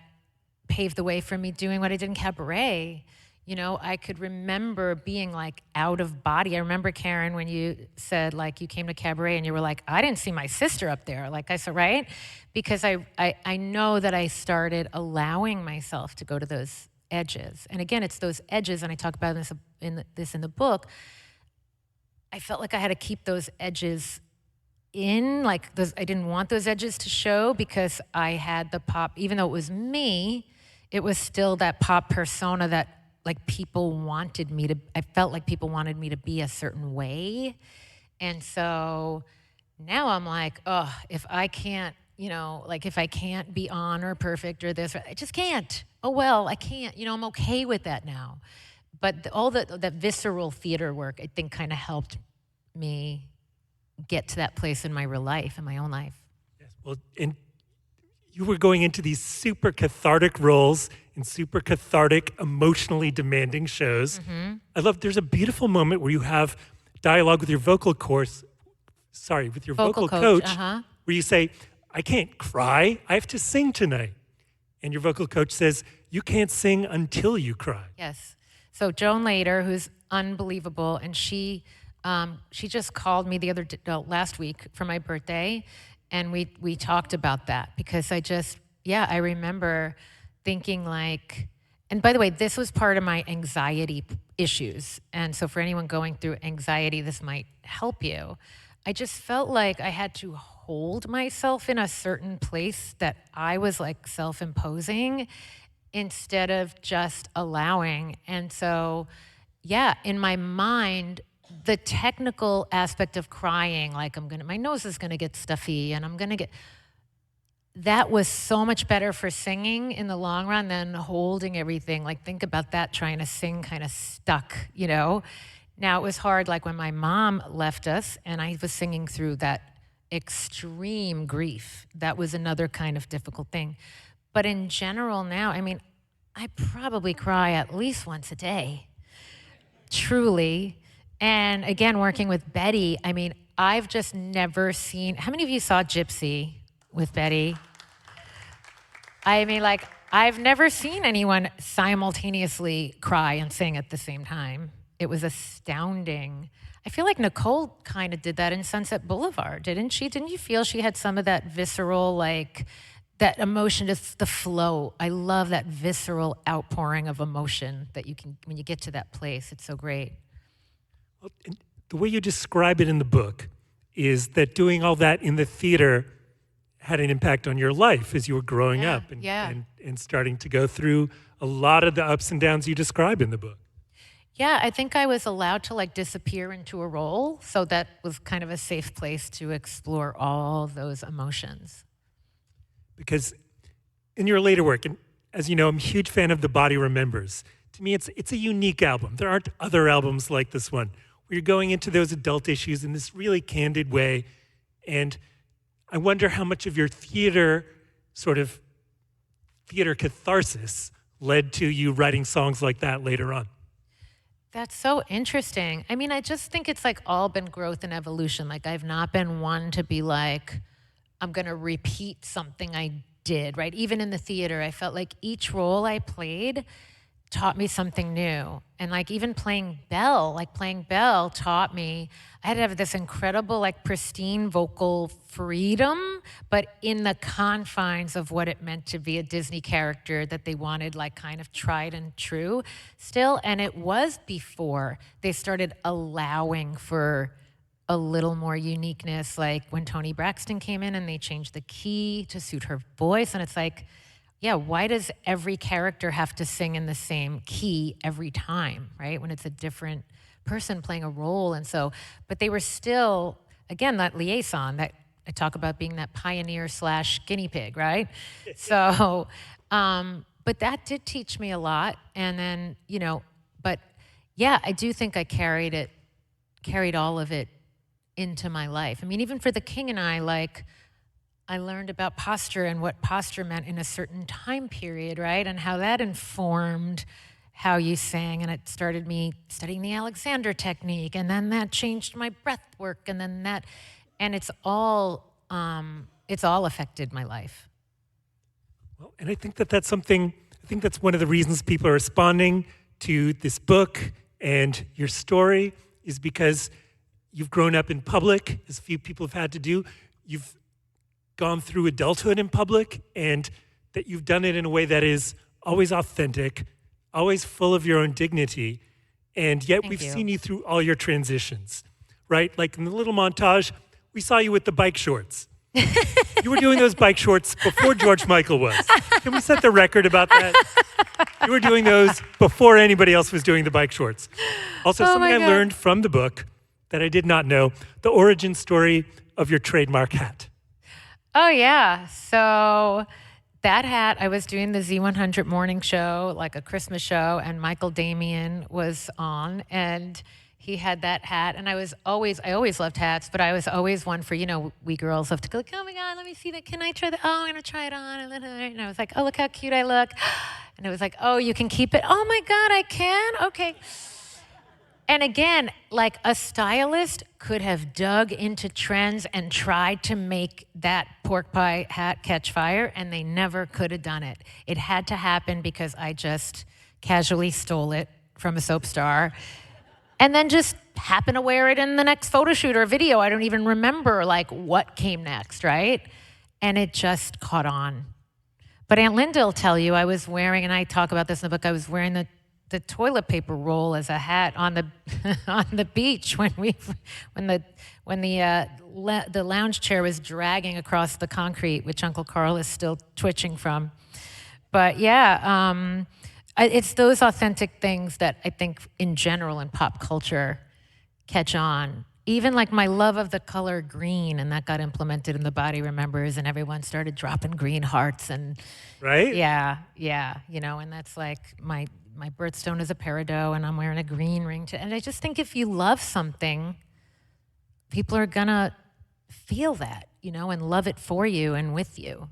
paved the way for me doing what I did in cabaret. You know, I could remember being like out of body. I remember, Karen, when you said like you came to cabaret and you were like, I didn't see my sister up there. Like I said, right? Because I know that I started allowing myself to go to those edges. And again, it's those edges, and I talk about this in the book. I felt like I had to keep those edges in, like those, I didn't want those edges to show because I had the pop, even though it was me, it was still that pop persona that like people wanted me to, I felt like people wanted me to be a certain way. And so now I'm like, oh, if I can't, you know, like if I can't be on or perfect or this, I just can't. Oh, well, I can't, you know, I'm okay with that now. But all that visceral theater work, I think kind of helped me get to that place in my real life, in my own life. Yes, well, and you were going into these super cathartic roles in super cathartic, emotionally demanding shows. Mm-hmm. I love, there's a beautiful moment where you have dialogue with your vocal coach, where you say, I can't cry, I have to sing tonight. And your vocal coach says, you can't sing until you cry. Yes. So Joan Lader, who's unbelievable, and she just called me last week for my birthday, and we talked about that because I remember thinking like, and by the way, this was part of my anxiety issues. And so for anyone going through anxiety, this might help you. I just felt like I had to hold myself in a certain place that I was like self-imposing instead of just allowing. And so, yeah, in my mind, the technical aspect of crying, like my nose is gonna get stuffy and that was so much better for singing in the long run than holding everything. Like think about that, trying to sing kind of stuck, you know? Now it was hard, like when my mom left us and I was singing through that extreme grief. That was another kind of difficult thing. But in general now, I mean, I probably cry at least once a day, truly. And again, working with Betty, I mean, I've just never seen, how many of you saw Gypsy with Betty? I mean, like, I've never seen anyone simultaneously cry and sing at the same time. It was astounding. I feel like Nicole kind of did that in Sunset Boulevard, didn't she? Didn't you feel she had some of that visceral, like, that emotion, just the flow? I love that visceral outpouring of emotion that you can, when you get to that place, it's so great. Well, the way you describe it in the book is that doing all that in the theater had an impact on your life as you were growing up and starting to go through a lot of the ups and downs you describe in the book. Yeah, I think I was allowed to like disappear into a role, so that was kind of a safe place to explore all those emotions. Because in your later work, and as you know, I'm a huge fan of The Body Remembers. To me, it's a unique album. There aren't other albums like this one, where you're going into those adult issues in this really candid way. And I wonder how much of your theater catharsis led to you writing songs like that later on. That's so interesting. I mean, I just think it's like all been growth and evolution. Like, I've not been one to be like, I'm gonna repeat something I did, right? Even in the theater, I felt like each role I played taught me something new. And like even playing Belle taught me, I had to have this incredible, like pristine vocal freedom, but in the confines of what it meant to be a Disney character that they wanted like kind of tried and true still. And it was before they started allowing for a little more uniqueness, like when Toni Braxton came in and they changed the key to suit her voice. And it's like, yeah, why does every character have to sing in the same key every time, right? When it's a different person playing a role. And so, but they were still, again, that liaison that I talk about being that pioneer / guinea pig, right? So, but that did teach me a lot. And then, you know, but yeah, I do think I carried all of it into my life. I mean, even for The King and I, like, I learned about posture and what posture meant in a certain time period, right? And how that informed how you sang. And it started me studying the Alexander technique. And then that changed my breath work. And then that, and it's all affected my life. Well, and I think that's one of the reasons people are responding to this book and your story is because you've grown up in public, as few people have had to do. You've gone through adulthood in public, and that you've done it in a way that is always authentic, always full of your own dignity, and yet we've seen you through all your transitions, right? Like in the little montage, we saw you with the bike shorts. You were doing those bike shorts before George Michael was. Can we set the record about that? You were doing those before anybody else was doing the bike shorts. Also, something I learned from the book that I did not know, the origin story of your trademark hat. Oh, yeah. So that hat, I was doing the Z100 morning show, like a Christmas show, and Michael Damian was on, and he had that hat. And I always loved hats, but I was always one for, you know, we girls love to go like, oh my God, let me see that. Can I try that? Oh, I'm gonna try it on. And I was like, oh, look how cute I look. And it was like, oh, you can keep it. Oh my God, I can? Okay. And again, like a stylist could have dug into trends and tried to make that pork pie hat catch fire, and they never could have done it. It had to happen because I just casually stole it from a soap star and then just happened to wear it in the next photo shoot or video. I don't even remember like what came next, right? And it just caught on. But Aunt Linda will tell you I was wearing, and I talk about this in the book, I was wearing the toilet paper roll as a hat on the on the beach when the lounge chair was dragging across the concrete, which Uncle Carl is still twitching from. But yeah, it's those authentic things that I think in general in pop culture catch on. Even like my love of the color green, and that got implemented in The Body Remembers, and everyone started dropping green hearts and right? Yeah, you know, and that's like my birthstone is a peridot, and I'm wearing a green ring and I just think if you love something, people are gonna feel that, you know, and love it for you and with you.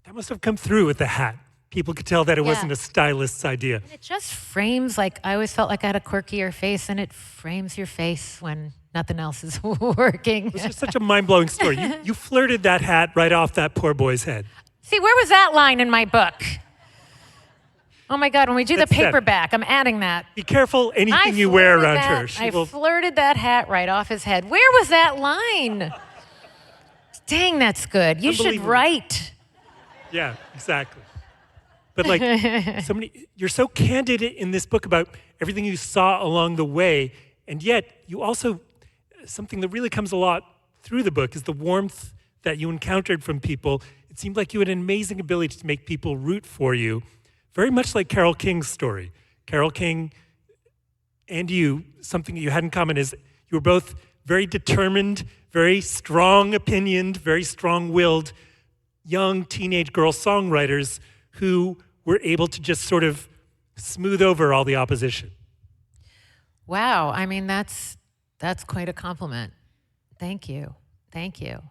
That must have come through with the hat. People could tell that it Yeah. wasn't a stylist's idea. It just frames, like, I always felt like I had a quirkier face, and it frames your face when nothing else is working. It was just such a mind-blowing story. You flirted that hat right off that poor boy's head. See, where was that line in my book? Oh my God, when we do That's the that. paperback, I'm adding that. Be careful anything you wear around her. She I will. flirted that hat right off his head. Where was that line? Dang, that's good. You should Unbelievable. write. Yeah, exactly. But like, you're so candid in this book about everything you saw along the way, and yet you also, something that really comes a lot through the book is the warmth that you encountered from people. It seemed like you had an amazing ability to make people root for you, very much like Carole King's story. Carole King and you, something that you had in common is you were both very determined, very strong opinioned, very strong-willed young teenage girl songwriters who were able to just sort of smooth over all the opposition. Wow, I mean, that's quite a compliment. Thank you. Thank you.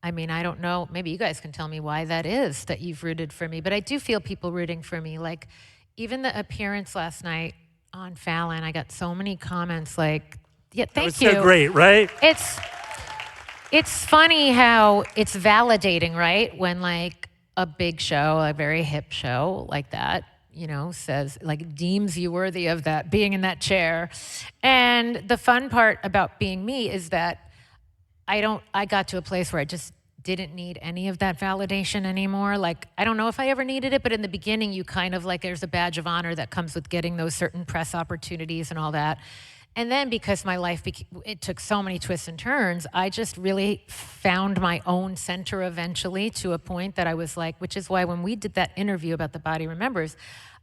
I mean, I don't know, maybe you guys can tell me why that is that you've rooted for me, but I do feel people rooting for me. Like, even the appearance last night on Fallon, I got so many comments like, yeah, thank you. That was so great, right? It's funny how it's validating, right? When like a big show, a very hip show like that, you know, says, like, deems you worthy of that, being in that chair. And the fun part about being me is that I got to a place where I just didn't need any of that validation anymore. Like, I don't know if I ever needed it, but in the beginning, you kind of like, there's a badge of honor that comes with getting those certain press opportunities and all that. And then because my life, it took so many twists and turns, I just really found my own center eventually to a point that I was like, which is why when we did that interview about The Body Remembers,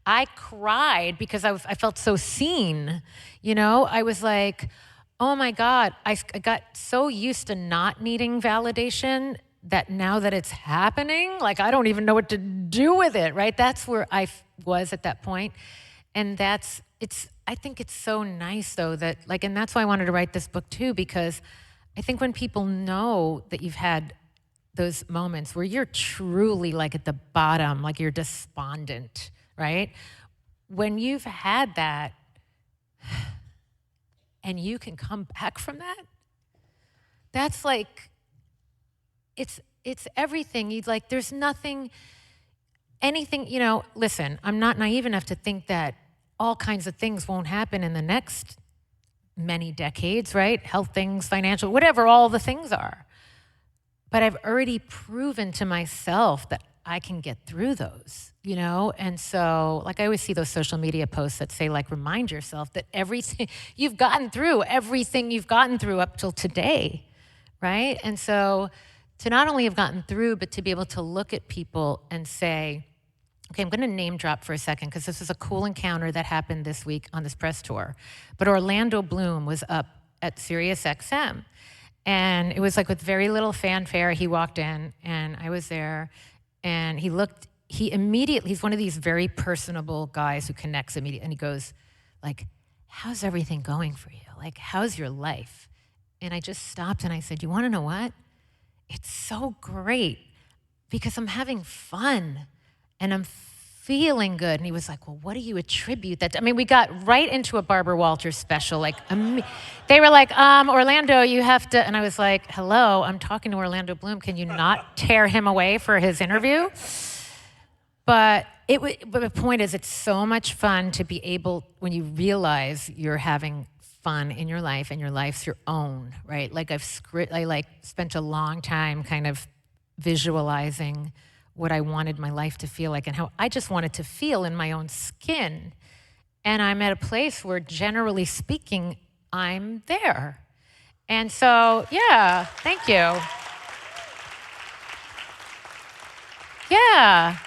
I cried because I felt so seen, you know? I was like, oh my God, I got so used to not needing validation that now that it's happening, like, I don't even know what to do with it, right? That's where I was at that point. And I think it's so nice though that, like, and that's why I wanted to write this book too, because I think when people know that you've had those moments where you're truly like at the bottom, like you're despondent, right? When you've had that, and you can come back from that, that's like, it's everything. You'd like, there's nothing, anything, you know, listen, I'm not naive enough to think that all kinds of things won't happen in the next many decades, right? Health things, financial, whatever all the things are. But I've already proven to myself that I can get through those, you know? And so, like, I always see those social media posts that say, like, remind yourself that everything you've gotten through up till today, right? And so to not only have gotten through, but to be able to look at people and say, okay, I'm gonna name drop for a second because this is a cool encounter that happened this week on this press tour. But Orlando Bloom was up at Sirius XM, and it was like with very little fanfare. He walked in, and I was there, and he's one of these very personable guys who connects immediately, and he goes, like, how's everything going for you? Like, how's your life? And I just stopped and I said, you wanna know what? It's so great because I'm having fun and I'm feeling good. And he was like, well, what do you attribute that to? I mean, we got right into a Barbara Walters special. Like, they were like, Orlando, you have to, and I was like, hello, I'm talking to Orlando Bloom. Can you not tear him away for his interview? But the point is, it's so much fun to be able, when you realize you're having fun in your life and your life's your own, right? Like I spent a long time kind of visualizing what I wanted my life to feel like and how I just wanted to feel in my own skin. And I'm at a place where, generally speaking, I'm there. And so, yeah, thank you. Yeah.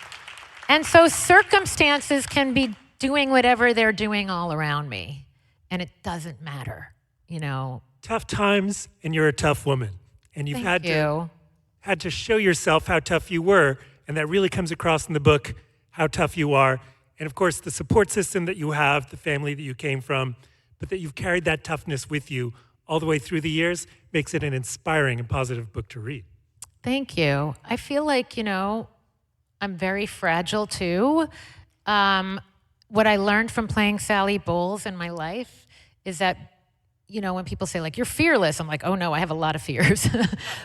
And so circumstances can be doing whatever they're doing all around me. And it doesn't matter, you know. Tough times, and you're a tough woman. And you've had to show yourself how tough you were. And that really comes across in the book, how tough you are. And of course, the support system that you have, the family that you came from, but that you've carried that toughness with you all the way through the years makes it an inspiring and positive book to read. Thank you. I feel like, you know, I'm very fragile too. What I learned from playing Sally Bowles in my life is that, you know, when people say like, you're fearless, I'm like, oh no, I have a lot of fears.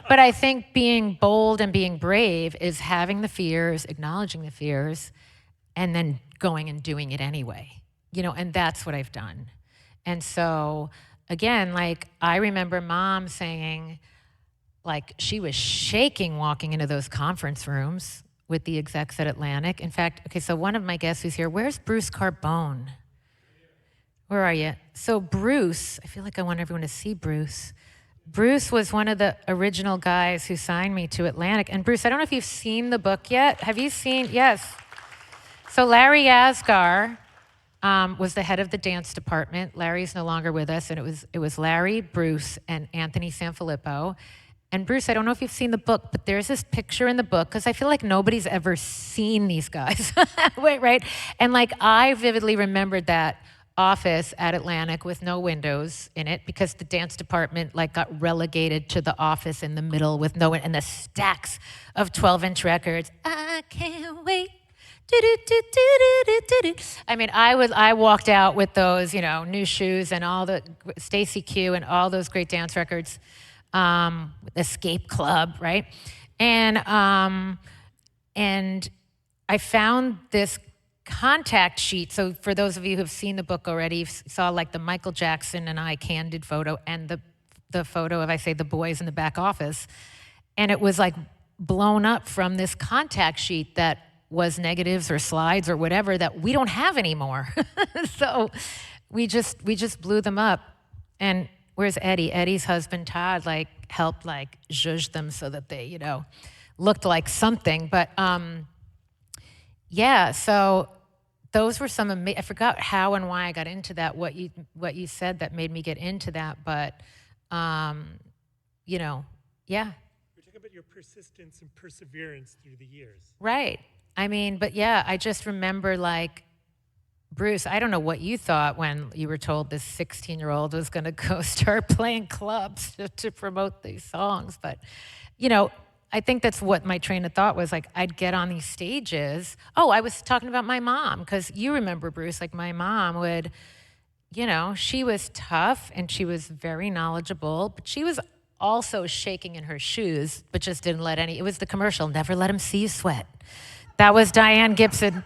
But I think being bold and being brave is having the fears, acknowledging the fears, and then going and doing it anyway. You know, and that's what I've done. And so, again, like, I remember Mom saying, like, she was shaking walking into those conference rooms with the execs at Atlantic. In fact, okay, so one of my guests who's here, where's Bruce Carbone? Where are you? So Bruce, I feel like I want everyone to see Bruce. Bruce was one of the original guys who signed me to Atlantic. And Bruce, I don't know if you've seen the book yet. Have you seen? Yes. So Larry Asgar was the head of the dance department. Larry's no longer with us, and it was Larry, Bruce, and Anthony Sanfilippo. And Bruce, I don't know if you've seen the book, but there's this picture in the book, because I feel like nobody's ever seen these guys. Wait, right? And like, I vividly remembered that office at Atlantic with no windows in it, because the dance department like got relegated to the office in the middle with no, and the stacks of 12-inch records. I can't wait. I mean, I walked out with those, you know, New Shoes and all the Stacy Q and all those great dance records, Escape Club, right? And I found this contact sheet. So for those of you who've seen the book already, you saw like the Michael Jackson and I candid photo and the photo of, I say, the boys in the back office. And it was like blown up from this contact sheet that was negatives or slides or whatever that we don't have anymore. So we just blew them up. And where's Eddie? Eddie's husband, Todd, like helped like zhuzh them so that they, you know, looked like something. But yeah, so those were some I forgot how and why I got into that, what you said that made me get into that, but you know, yeah. We're talking about your persistence and perseverance through the years. Right. I mean, but yeah, I just remember like, Bruce, I don't know what you thought when you were told this 16-year-old was going to go start playing clubs to promote these songs. But, you know, I think that's what my train of thought was. Like, I'd get on these stages. Oh, I was talking about my mom, because you remember, Bruce, like my mom would, you know, she was tough and she was very knowledgeable, but she was also shaking in her shoes, but just didn't let it was the commercial, never let him see you sweat. That was Diane Gibson.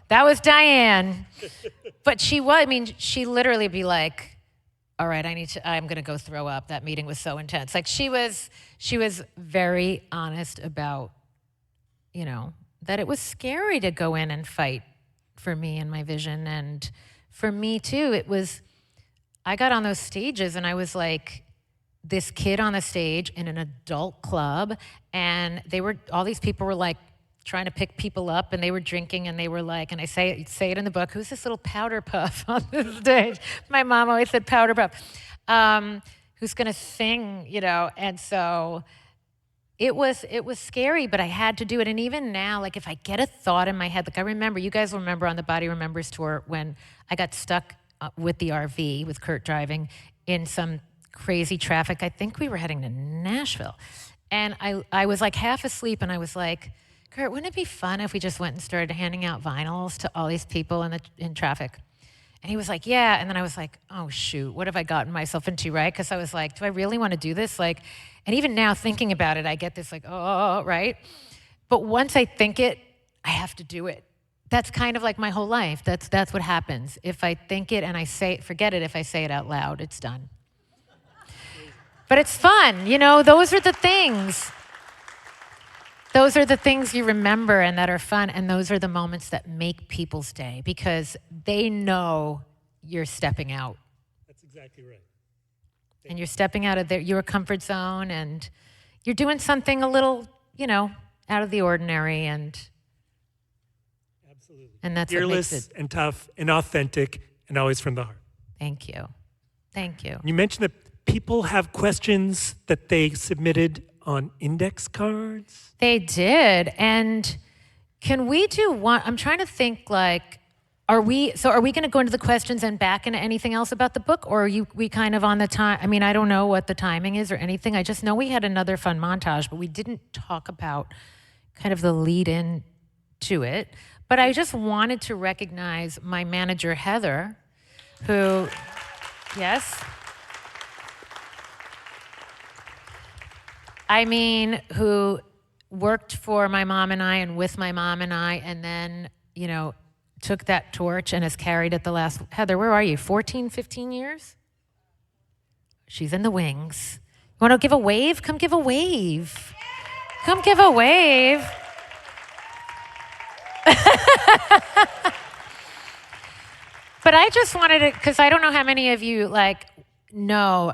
That was Diane. But she literally be like, all right, I'm gonna go throw up. That meeting was so intense. Like she was very honest about, you know, that it was scary to go in and fight for me and my vision. And for me too, I got on those stages and I was like this kid on the stage in an adult club, and all these people were like, trying to pick people up, and they were drinking, and they were like, and I say it in the book, who's this little powder puff on the stage? My mom always said powder puff. Who's gonna sing, you know? And so it was scary, but I had to do it. And even now, like if I get a thought in my head, like I remember, you guys will remember on the Body Remembers tour when I got stuck with the RV, with Kurt driving, in some crazy traffic. I think we were heading to Nashville. And I was like half asleep, and I was like, Kurt, wouldn't it be fun if we just went and started handing out vinyls to all these people in traffic? And he was like, yeah. And then I was like, oh, shoot, what have I gotten myself into, right? Because I was like, do I really want to do this? Like, and even now thinking about it, I get this like, oh, right? But once I think it, I have to do it. That's kind of like my whole life. That's what happens. If I think it and I say it, forget it if I say it out loud, it's done. But it's fun, you know, those are the things. Those are the things you remember and that are fun, and those are the moments that make people's day because they know you're stepping out. That's exactly right. And you're stepping out of your comfort zone, and you're doing something a little, you know, out of the ordinary, and absolutely. And that's fearless what makes it and tough and authentic and always from the heart. Thank you. Thank you. You mentioned that people have questions that they submitted on index cards? They did. And can we do one? I'm trying to think like, are we going to go into the questions and back into anything else about the book? Or are we kind of on the time? I mean, I don't know what the timing is or anything. I just know we had another fun montage, but we didn't talk about kind of the lead in to it. But I just wanted to recognize my manager, Heather, who, yes? I mean, who worked for my mom and I and with my mom and I, and then, you know, took that torch and has carried it the last, Heather, where are you, 14, 15 years? She's in the wings. You want to give a wave? Come give a wave. Come give a wave. But I just wanted to, because I don't know how many of you like know,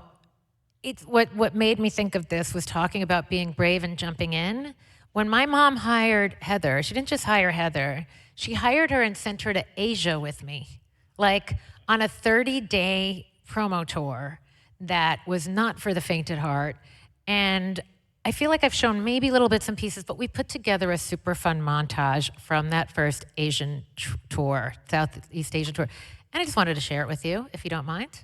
it's what made me think of this was talking about being brave and jumping in. When my mom hired Heather, she didn't just hire Heather, she hired her and sent her to Asia with me, like on a 30-day promo tour that was not for the faint at heart. And I feel like I've shown maybe little bits and pieces, but we put together a super fun montage from that first Asian tour, Southeast Asian tour. And I just wanted to share it with you, if you don't mind.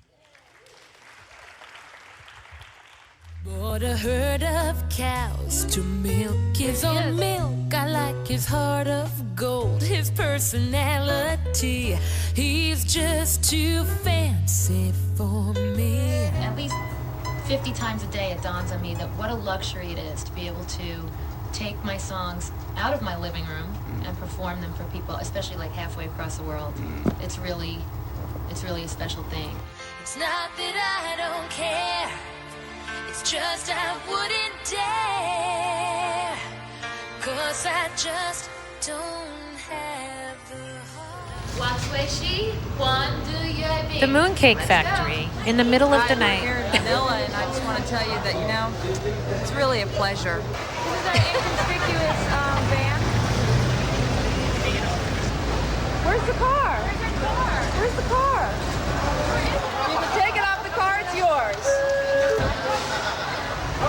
Bought a herd of cows to milk his own milk. I like his heart of gold, his personality. He's just too fancy for me. At least 50 times a day it dawns on me that what a luxury it is to be able to take my songs out of my living room and perform them for people, especially like halfway across the world. It's really a special thing. It's not that I don't care, it's just I wouldn't dare, 'cause I just don't have the heart. The Mooncake Factory, in the middle of the night. We're here in Manila, and I just want to tell you that, you know, it's really a pleasure. This is an inconspicuous van. Where's the car? Where's the car? You can take it off the car, it's yours.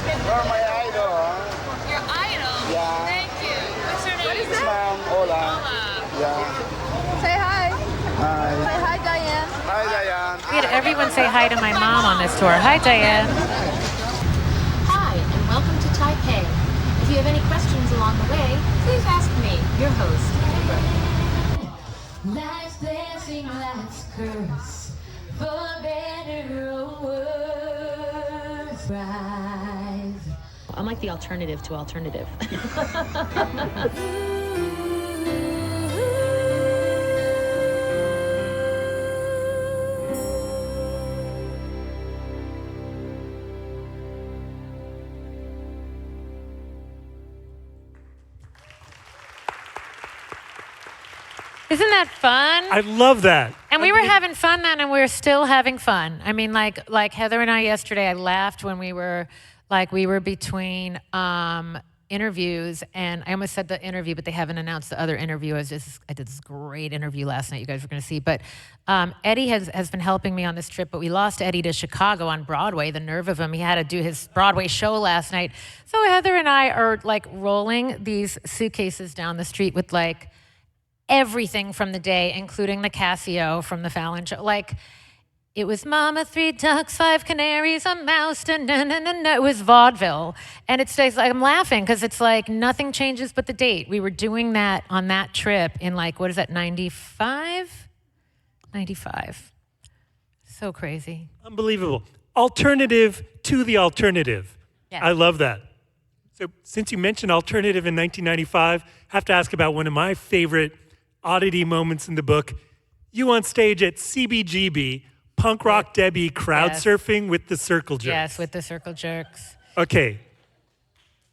You're my idol, huh? Your idol? Yeah. Thank you. What's your name? What is that? Ma'am, hola. Yeah. Say hi. Hi. Say hi, Diane. Hi, Diane. We had everyone say hi to my mom on this tour. Hi, Diane. Hi, and welcome to Taipei. If you have any questions along the way, please ask me, your host. Life's blessing, life's curse, for better or worse. Rise. I'm like the alternative to alternative. Isn't that fun? I love that. And we were having fun then, and we're still having fun. I mean, like Heather and I yesterday, I laughed when we were between interviews, and I almost said the interview, but they haven't announced the other interview. I did this great interview last night you guys were going to see. But Eddie has been helping me on this trip, but we lost Eddie to Chicago on Broadway, the nerve of him. He had to do his Broadway show last night. So Heather and I are like rolling these suitcases down the street with like everything from the day, including the Casio from the Fallon show. Like, it was Mama, 3 ducks, 5 canaries, a mouse, na-na-na-na-na. It was vaudeville. And it's like, I'm laughing because it's like nothing changes but the date. We were doing that on that trip in like, what is that, 95? 95. So crazy. Unbelievable. Alternative to the alternative. Yeah. I love that. So since you mentioned alternative in 1995, I have to ask about one of my favorite oddity moments in the book. You on stage at CBGB, Punk Rock Debbie crowd surfing with the Circle Jerks. Yes, with the Circle Jerks. Okay,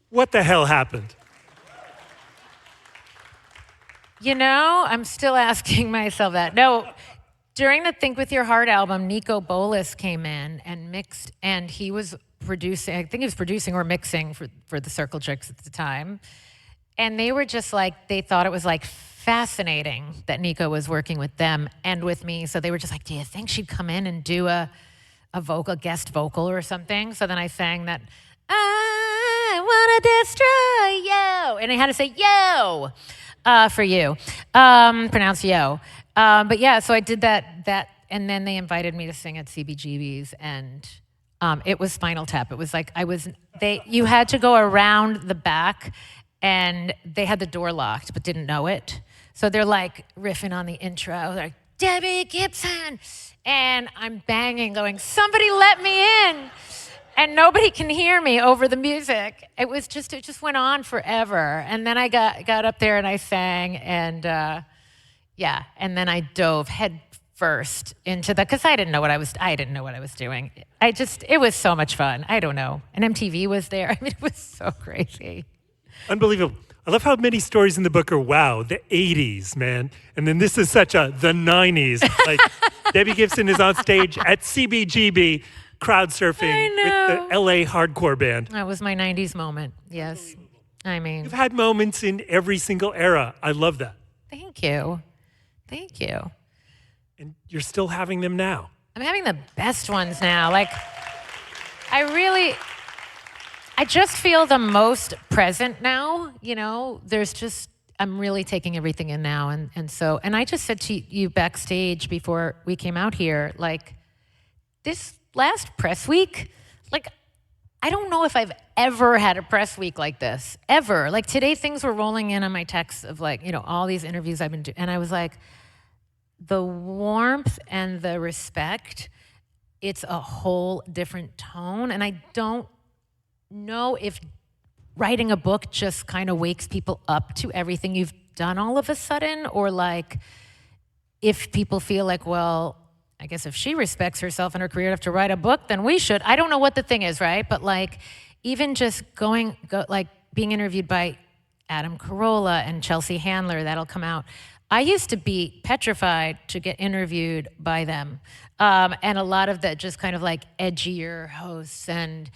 what the hell happened? You know, I'm still asking myself that. No, during the Think With Your Heart album, Nico Bolas came in and mixed, and he was producing, I think he was producing or mixing for the Circle Jerks at the time. And they were just like, they thought it was like fascinating that Nico was working with them and with me. So they were just like, do you think she'd come in and do a guest vocal or something? So then I sang that, I wanna destroy you. And I had to say yo for you, pronounce yo. But yeah, so I did that, and then they invited me to sing at CBGB's, and it was Spinal Tap. It was like you had to go around the back and they had the door locked but didn't know it. So they're like riffing on the intro. They're like, Debbie Gibson. And I'm banging, going, somebody let me in. And nobody can hear me over the music. It just went on forever. And then I got up there and I sang, and and then I dove head first into because I didn't know what I was doing. It was so much fun. I don't know. And MTV was there. I mean, it was so crazy. Unbelievable. I love how many stories in the book are, wow, the 80s, man. And then this is such the 90s. Like, Debbie Gibson is on stage at CBGB, crowd surfing with the LA hardcore band. That was my 90s moment, yes. I mean. You've had moments in every single era. I love that. Thank you. Thank you. And you're still having them now. I'm having the best ones now. Like, I just feel the most present now, you know. I'm really taking everything in now. And I just said to you backstage before we came out here, like, this last press week, like, I don't know if I've ever had a press week like this, ever. Like, today things were rolling in on my texts of, like, you know, all these interviews I've been doing. And I was like, the warmth and the respect, it's a whole different tone. And I don't know if writing a book just kind of wakes people up to everything you've done all of a sudden, or like if people feel like, well, I guess if she respects herself and her career enough to write a book, then we should. I don't know what the thing is, right? But like, even just like being interviewed by Adam Carolla and Chelsea Handler, that'll come out. I used to be petrified to get interviewed by them. And a lot of that just kind of like edgier hosts, and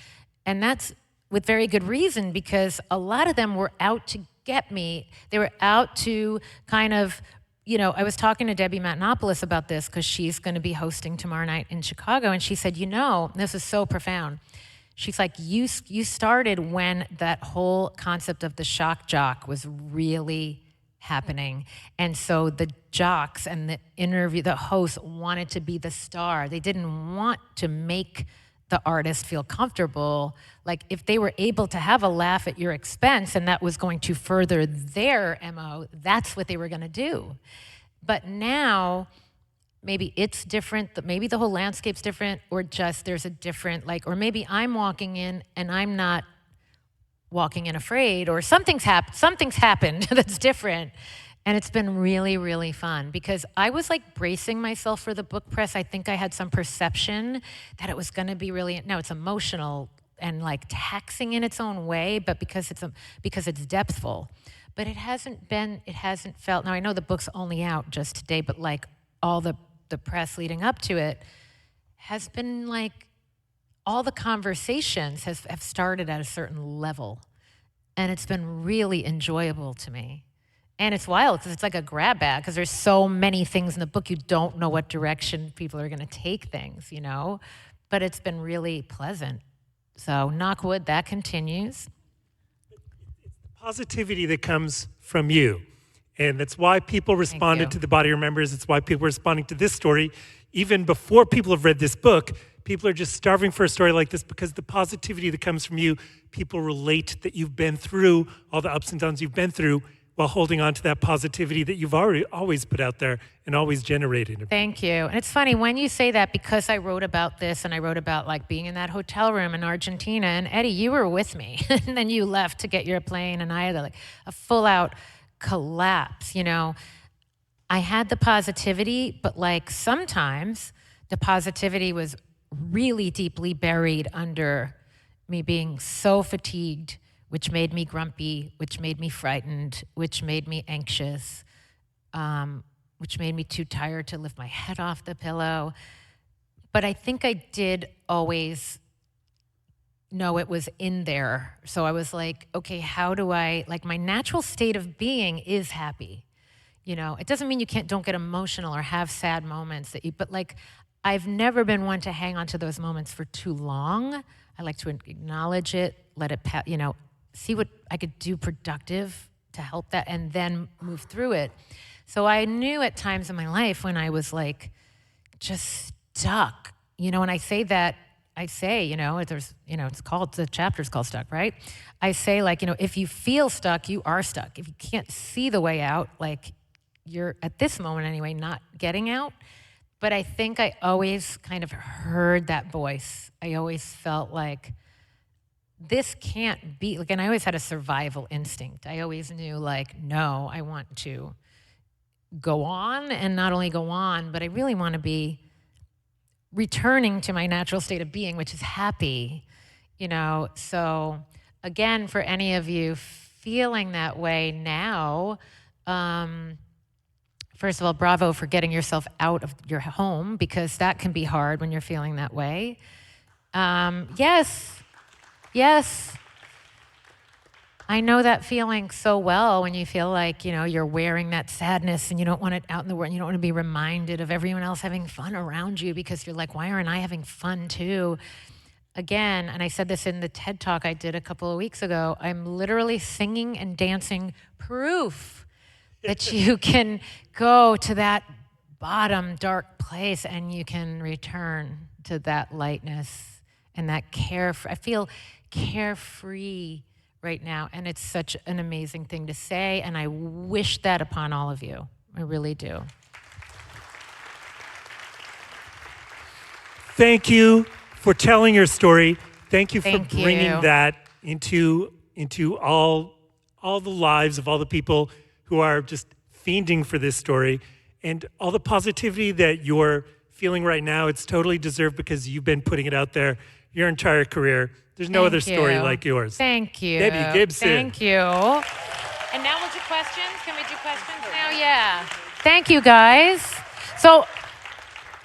that's with very good reason, because a lot of them were out to get me. They were out to kind of, you know, I was talking to Debbie Matenopoulos about this because she's going to be hosting tomorrow night in Chicago, and she said, you know, this is so profound. She's like, you started when that whole concept of the shock jock was really happening. And so the jocks and the hosts wanted to be the star. They didn't want to make the artist feel comfortable. Like, if they were able to have a laugh at your expense and that was going to further their MO, that's what they were going to do. But now, maybe it's different, maybe the whole landscape's different, or just there's a different, like, or maybe I'm walking in and I'm not walking in afraid, or something's happened that's different. And it's been really, really fun, because I was like bracing myself for the book press. I think I had some perception that it was going to be really, no, it's emotional and like taxing in its own way, but because it's depthful. But it hasn't felt, now I know the book's only out just today, but like all the press leading up to it has been like, all the conversations have started at a certain level. And it's been really enjoyable to me. And it's wild because it's like a grab bag, because there's so many things in the book, you don't know what direction people are going to take things, you know? But it's been really pleasant. So knock wood, that continues. It's the positivity that comes from you. And that's why people responded to The Body Remembers. It's why people are responding to this story. Even before people have read this book, people are just starving for a story like this, because the positivity that comes from you, people relate that you've been through all the ups and downs you've been through, while holding on to that positivity that you've always put out there and always generated. Thank you. And it's funny when you say that, because I wrote about this, and I wrote about like being in that hotel room in Argentina, and Eddie, you were with me, and then you left to get your plane, and I had like a full out collapse, you know. I had the positivity, but like sometimes the positivity was really deeply buried under me being so fatigued, which made me grumpy, which made me frightened, which made me anxious, which made me too tired to lift my head off the pillow. But I think I did always know it was in there. So I was like, okay, how do I, like, my natural state of being is happy. You know, it doesn't mean you don't get emotional or have sad moments but like, I've never been one to hang on to those moments for too long. I like to acknowledge it, let it pass, you know, see what I could do productive to help that, and then move through it. So I knew at times in my life when I was like just stuck, you know, and I say that say, the chapter's called Stuck, right? I say, like, if you feel stuck, you are stuck. If you can't see the way out, like, you're, at this moment anyway, not getting out. But I think I always kind of heard that voice. I always felt like, this can't be, like, and I always had a survival instinct. I always knew, like, no, I want to go on, and not only go on, but I really want to be returning to my natural state of being, which is happy, So again, for any of you feeling that way now, first of all, bravo for getting yourself out of your home, because that can be hard when you're feeling that way. Yes. I know that feeling so well, when you feel like, you're wearing that sadness and you don't want it out in the world. You don't want to be reminded of everyone else having fun around you, because you're like, why aren't I having fun too? Again, and I said this in the TED Talk I did a couple of weeks ago, I'm literally singing and dancing proof that you can go to that bottom dark place and you can return to that lightness and that I feel carefree right now, and it's such an amazing thing to say, and I wish that upon all of you. I really do. Thank you for telling your story. Thank you for Thank bringing you. that into all the lives of all the people who are just fiending for this story, and all the positivity that you're feeling right now. It's totally deserved, because you've been putting it out there your entire career. There's no other story like yours. Thank you. Debbie Gibson. Thank you. And now we'll do questions. Can we do questions now? Yeah. Thank you, guys. So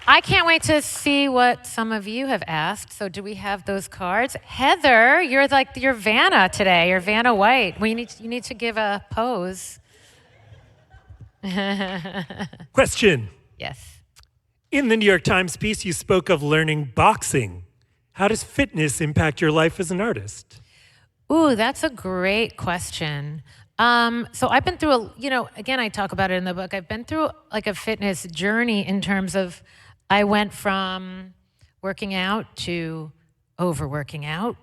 I can't wait to see what some of you have asked. So do we have those cards? Heather, you're Vanna today. You're Vanna White. You need to give a pose. Question. Yes. In the New York Times piece, you spoke of learning boxing. How does fitness impact your life as an artist? Ooh, that's a great question. So I've been through again, I talk about it in the book. I've been through like a fitness journey, in terms of, I went from working out to overworking out.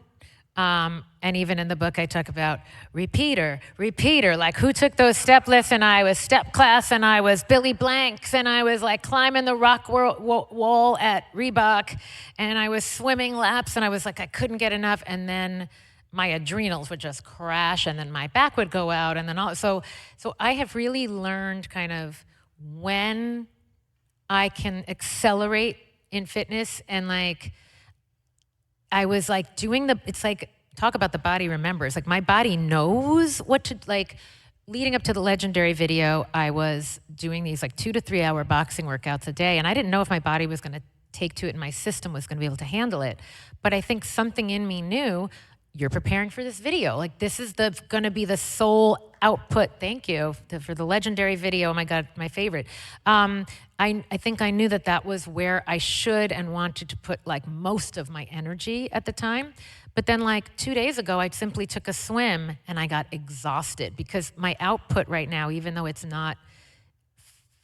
And even in the book, I talk about repeater, like, who took those step lifts, and I was step class, and I was Billy Blanks, and I was like climbing the rock wall at Reebok, and I was swimming laps, and I was like, I couldn't get enough, and then my adrenals would just crash, and then my back would go out, and then so I have really learned kind of when I can accelerate in fitness, and like, I was like it's like, talk about the body remembers. Like, my body knows what to, like, leading up to the Legendary video, I was doing these like 2 to 3 hour boxing workouts a day, and I didn't know if my body was going to take to it and my system was going to be able to handle it. But I think something in me knew, you're preparing for this video. Like, this is going to be the sole output. Thank you for the Legendary video. Oh my God, my favorite. I think I knew that was where I should and wanted to put like most of my energy at the time. But then like 2 days ago, I simply took a swim and I got exhausted, because my output right now, even though it's not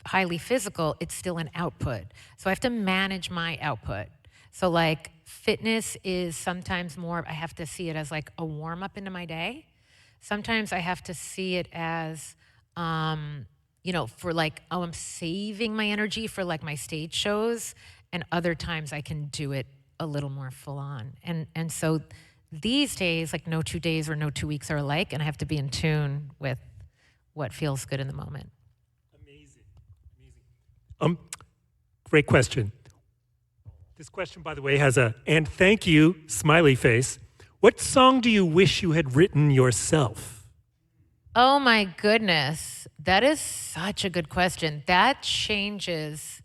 highly physical, it's still an output. So I have to manage my output. So like, fitness is sometimes more, I have to see it as like a warm up into my day. Sometimes I have to see it as, for like, oh, I'm saving my energy for like my stage shows. And other times I can do it a little more full on. And so these days, like, no 2 days or no 2 weeks are alike, and I have to be in tune with what feels good in the moment. Amazing. Great question. This question, by the way, has and thank you, smiley face. What song do you wish you had written yourself? Oh my goodness. That is such a good question. That changes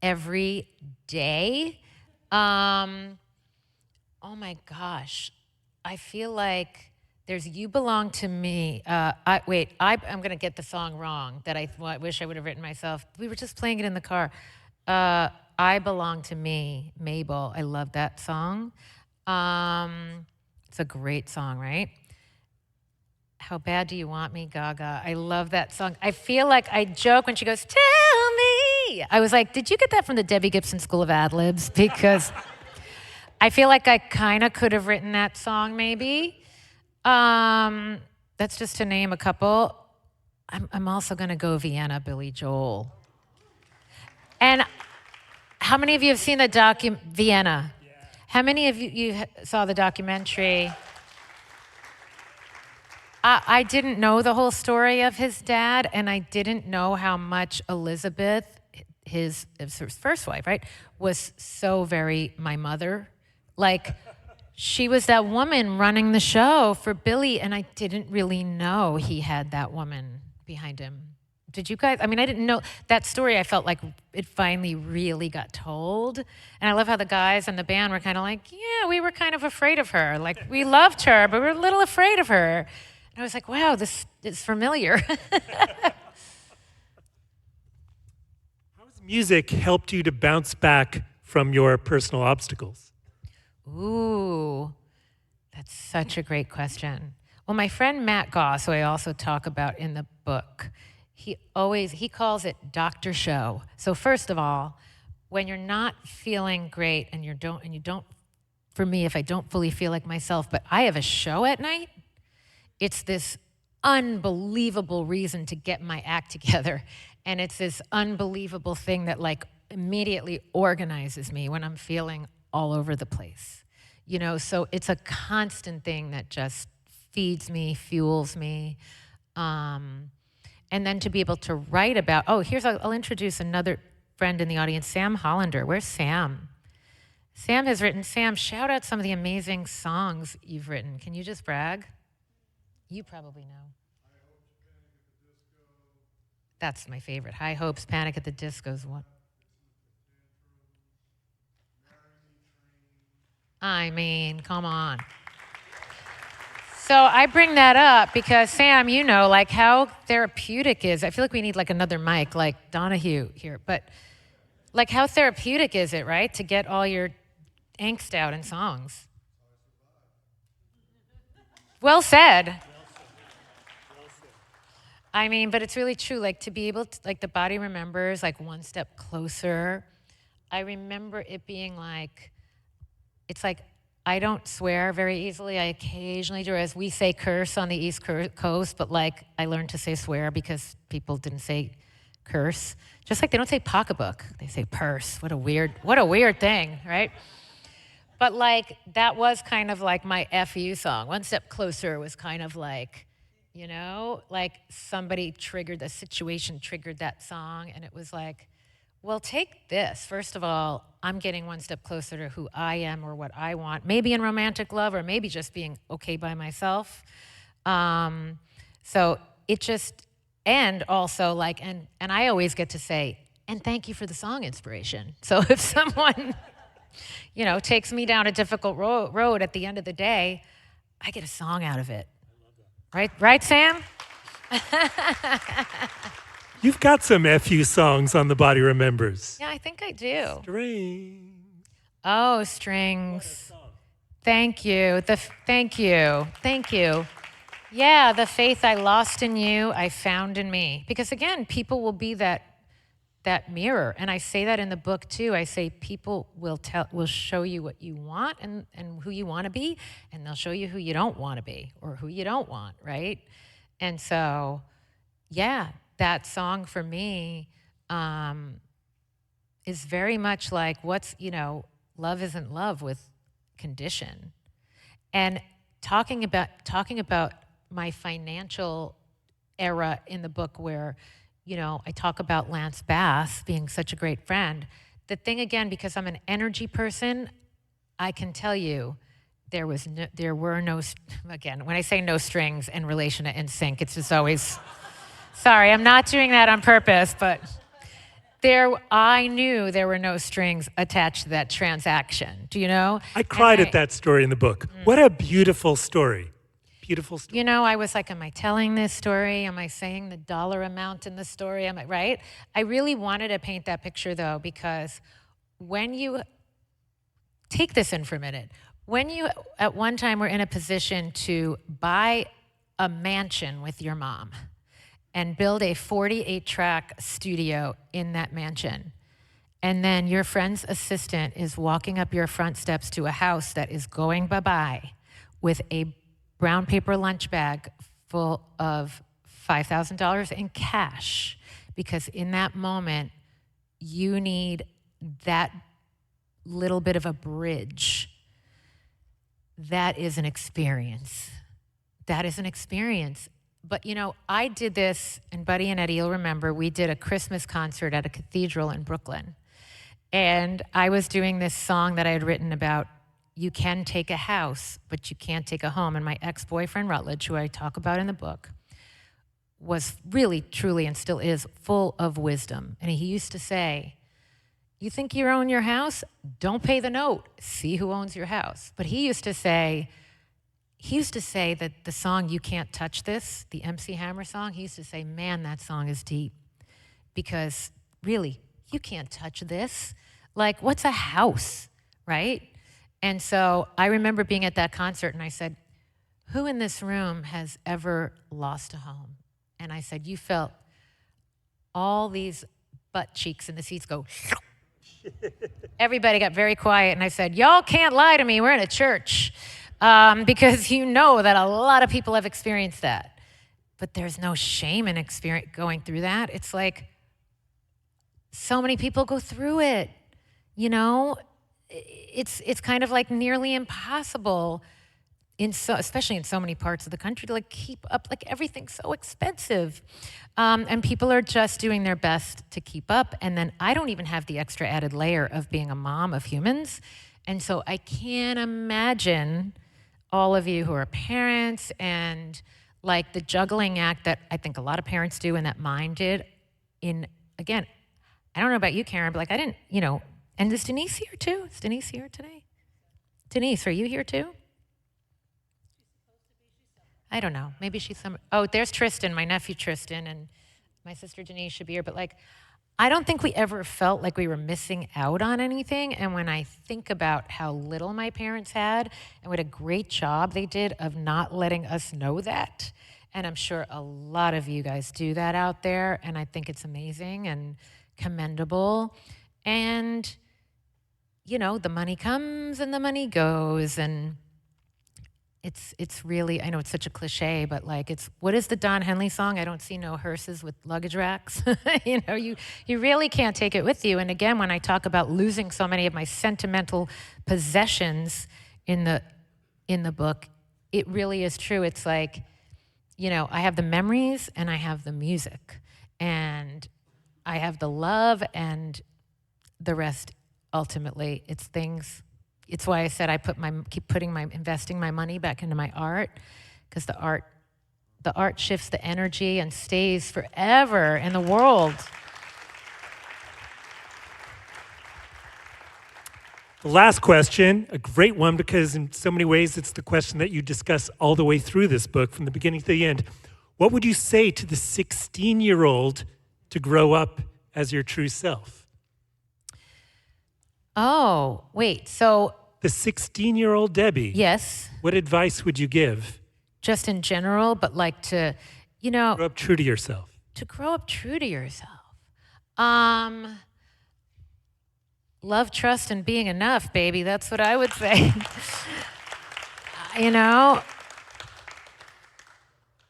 every day. Oh my gosh. I feel like there's You Belong to Me. I'm going to get the song wrong that I wish I would have written myself. We were just playing it in the car. I Belong to Me, Mabel. I love that song. It's a great song, right? How Bad Do You Want Me, Gaga. I love that song. I feel like I joke when she goes, tell me. I was like, did you get that from the Debbie Gibson School of Ad Libs? Because I feel like I kind of could have written that song, maybe. That's just to name a couple. I'm also going to go Vienna, Billy Joel. And how many of you have seen the Vienna? Yeah. How many of you saw the documentary? I didn't know the whole story of his dad, and I didn't know how much Elizabeth, his first wife, right, was so very my mother. Like, she was that woman running the show for Billy, and I didn't really know he had that woman behind him. Did you guys? I mean, I didn't know that story. I felt like it finally really got told. And I love how the guys in the band were kind of like, yeah, we were kind of afraid of her. Like, we loved her, but we were a little afraid of her. And I was like, wow, this is familiar. How has music helped you to bounce back from your personal obstacles? Ooh, that's such a great question. Well, my friend Matt Goss, who I also talk about in the book, he calls it Dr. Show. So first of all, when you're not feeling great and you don't, for me, if I don't fully feel like myself, but I have a show at night, it's this unbelievable reason to get my act together. And it's this unbelievable thing that like immediately organizes me when I'm feeling all over the place. You know, so it's a constant thing that just feeds me, fuels me. And then to be able to write about, I'll introduce another friend in the audience, Sam Hollander. Where's Sam? Sam, shout out some of the amazing songs you've written. Can you just brag? You probably know. That's my favorite. High Hopes, Panic at the Disco's one. I mean, come on. So I bring that up because, Sam, you know, like how therapeutic is. I feel like we need like another mic, like Donahue here. But like how therapeutic is it, right, to get all your angst out in songs? Well said. I mean, but it's really true. Like to be able to, like the body remembers, like one step closer. I remember it being like, it's like, I don't swear very easily. I occasionally do, as we say curse on the East Coast, but like I learned to say swear because people didn't say curse. Just like they don't say pocketbook, they say purse. What a weird thing, right? But like that was kind of like my FU song. One Step Closer was kind of like, you know, like somebody triggered, the situation triggered that song, and it was like, well, take this. First of all, I'm getting one step closer to who I am or what I want, maybe in romantic love or maybe just being okay by myself. So it just, and also like, and I always get to say, and thank you for the song inspiration. So if someone, you know, takes me down a difficult road at the end of the day, I get a song out of it. Right, Sam? You've got some FU songs on The Body Remembers. Yeah, I think I do. Strings. Oh, strings. Thank you. Thank you. Yeah, the faith I lost in you, I found in me. Because again, people will be that mirror. And I say that in the book too. I say people will show you what you want and who you want to be, and they'll show you who you don't want to be or who you don't want, right? And so, yeah, that song for me is very much like love isn't love with condition. And talking about my financial era in the book where, you know, I talk about Lance Bass being such a great friend. The thing again, because I'm an energy person, I can tell you there were no, again, when I say no strings in relation to NSYNC, it's just always, sorry, I'm not doing that on purpose, but I knew there were no strings attached to that transaction. Do you know? I cried at that story in the book. What a beautiful story. Beautiful story. You know, I was like, am I telling this story? Am I saying the dollar amount in the story? Am I right? I really wanted to paint that picture though, because when you take this in for a minute, when you at one time were in a position to buy a mansion with your mom and build a 48-track studio in that mansion, And then your friend's assistant is walking up your front steps to a house that is going bye-bye with a brown paper lunch bag full of $5,000 in cash. Because in that moment, you need that little bit of a bridge. That is an experience. That is an experience. But you know, I did this, and Buddy and Eddie, you'll remember, we did a Christmas concert at a cathedral in Brooklyn. And I was doing this song that I had written about, you can take a house, but you can't take a home. And my ex-boyfriend, Rutledge, who I talk about in the book, was really, truly, and still is, full of wisdom. And he used to say, you think you own your house? Don't pay the note. See who owns your house. But he used to say that the song, You Can't Touch This, the MC Hammer song, he used to say, man, that song is deep. Because really, you can't touch this. Like, what's a house, right? And so I remember being at that concert and I said, who in this room has ever lost a home? And I said, you felt all these butt cheeks in the seats go. Everybody got very quiet and I said, y'all can't lie to me, we're in a church. Because you know that a lot of people have experienced that. But there's no shame in going through that. It's like, so many people go through it, you know? It's kind of like nearly impossible, especially in so many parts of the country, to like keep up, like everything's so expensive. And people are just doing their best to keep up. And then I don't even have the extra added layer of being a mom of humans. And so I can't imagine all of you who are parents and like the juggling act that I think a lot of parents do and that mine did again, I don't know about you, Karen, but like I didn't, you know, and is Denise here too? Is Denise here today? Denise, are you here too? I don't know, maybe she's oh, there's Tristan, my nephew Tristan, and my sister Denise should be here, but like, I don't think we ever felt like we were missing out on anything. And when I think about how little my parents had and what a great job they did of not letting us know that, and I'm sure a lot of you guys do that out there, and I think it's amazing and commendable. And, you know, the money comes and the money goes, and it's really, I know it's such a cliche, but like what is the Don Henley song? I don't see no hearses with luggage racks. You know, you really can't take it with you. And again, when I talk about losing so many of my sentimental possessions in the book, it really is true. It's like, you know, I have the memories and I have the music and I have the love, and the rest, ultimately, it's things. It's why I said I keep investing my money back into my art, because the art shifts the energy and stays forever in the world. The last question, a great one, because in so many ways it's the question that you discuss all the way through this book, from the beginning to the end. What would you say to the 16-year-old to grow up as your true self? Oh, wait, so... The 16-year-old Debbie. Yes. What advice would you give? Just in general, but like to, you know... Grow up true to yourself. To grow up true to yourself. Love, trust, and being enough, baby. That's what I would say. You know?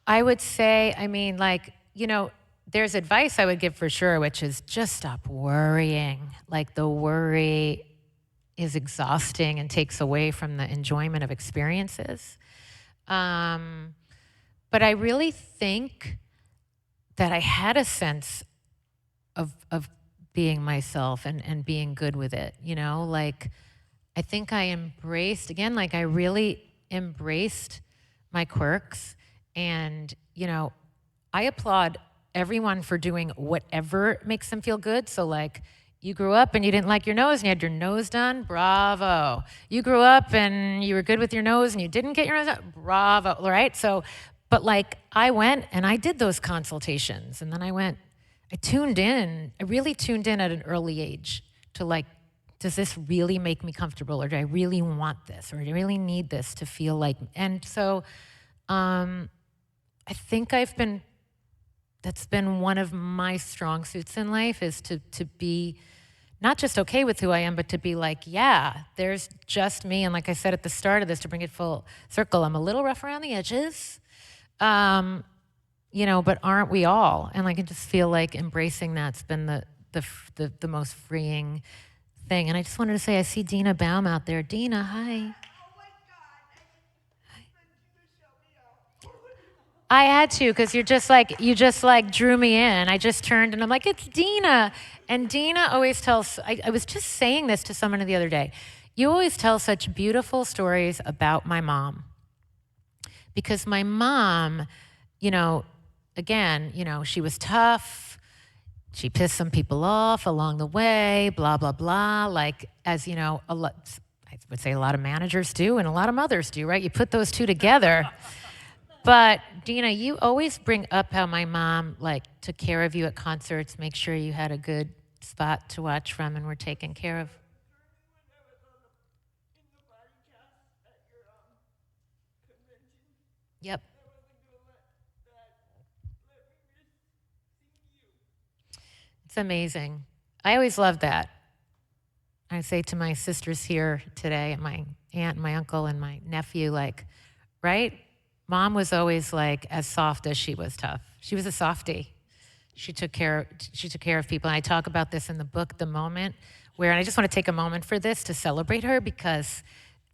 I would say, I mean, like, you know, there's advice I would give for sure, which is just stop worrying. Like, the worry is exhausting and takes away from the enjoyment of experiences. But I really think that I had a sense of being myself and being good with it, you know? Like, I think I embraced, again, like I really embraced my quirks. And, you know, I applaud everyone for doing whatever makes them feel good. So like, you grew up and you didn't like your nose and you had your nose done, bravo. You grew up and you were good with your nose and you didn't get your nose done, bravo, right? So, but like I went and I did those consultations, and then I really tuned in at an early age to like, does this really make me comfortable, or do I really want this, or do I really need this to feel like, and so I think that's been one of my strong suits in life, is to be not just okay with who I am, but to be like, yeah, there's just me. And like I said at the start of this, to bring it full circle, I'm a little rough around the edges, you know, but aren't we all? And I can just feel like embracing that's been the most freeing thing. And I just wanted to say, I see Dina Baum out there. Dina, hi. I had to, because you just like drew me in. I just turned and I'm like, it's Dina. And Dina always tells, I was just saying this to someone the other day. You always tell such beautiful stories about my mom. Because my mom, you know, again, you know, she was tough. She pissed some people off along the way, blah, blah, blah. Like, as you know, I would say a lot of managers do and a lot of mothers do, right? You put those two together. But Dina, you always bring up how my mom like took care of you at concerts, make sure you had a good spot to watch from and were taken care of. Yep. It's amazing. I always love that. I say to my sisters here today, and my aunt and my uncle and my nephew, like, right? Mom was always like as soft as she was tough. She was a softie. She took care of people. And I talk about this in the book, The Moment, where, and I just want to take a moment for this to celebrate her, because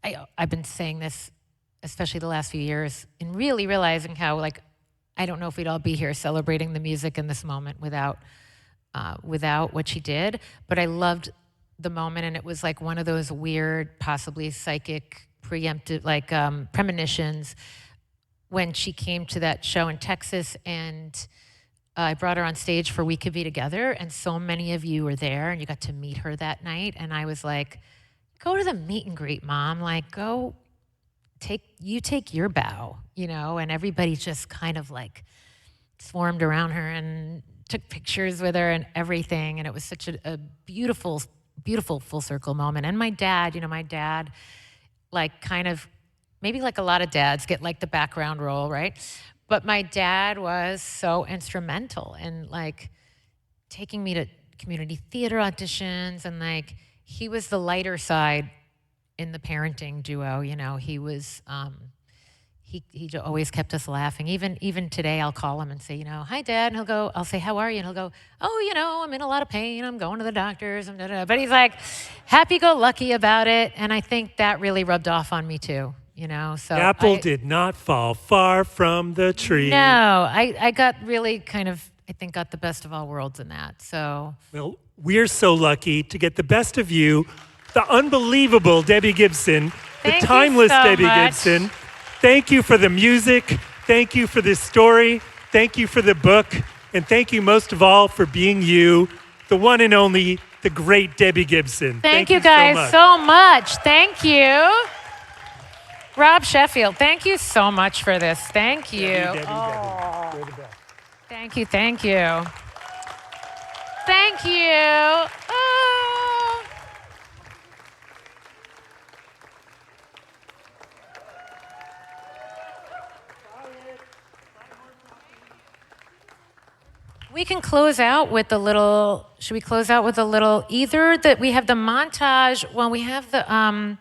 I've been saying this, especially the last few years, and really realizing how, like, I don't know if we'd all be here celebrating the music in this moment without what she did. But I loved The Moment, and it was like one of those weird, possibly psychic, preemptive, like premonitions, when she came to that show in Texas, and I brought her on stage for We Could Be Together, and so many of you were there, and you got to meet her that night, and I was like, go to the meet and greet, Mom, like, go take your bow, you know, and everybody just kind of like swarmed around her and took pictures with her and everything, and it was such a beautiful, beautiful full circle moment. And my dad, like, kind of, maybe like a lot of dads get like the background role, right? But my dad was so instrumental in like taking me to community theater auditions, and like he was the lighter side in the parenting duo. You know, he was he always kept us laughing. Even today, I'll call him and say, you know, hi, Dad, and I'll say, how are you? And he'll go, oh, you know, I'm in a lot of pain. I'm going to the doctors. But he's like happy-go-lucky about it, and I think that really rubbed off on me too. You know, so the apple did not fall far from the tree. No, I got really kind of, I think, got the best of all worlds in that. So, well, we're so lucky to get the best of you, the unbelievable Debbie Gibson, the timeless Debbie Gibson. Thank you for the music. Thank you for this story. Thank you for the book. And thank you most of all for being you, the one and only, the great Debbie Gibson. Thank you guys so much. Thank you. Rob Sheffield, thank you so much for this. Thank you. Debbie. Thank you, thank you. Thank you. Oh. We can close out with a little, should we close out with a little, either that we have the montage, well, we have the,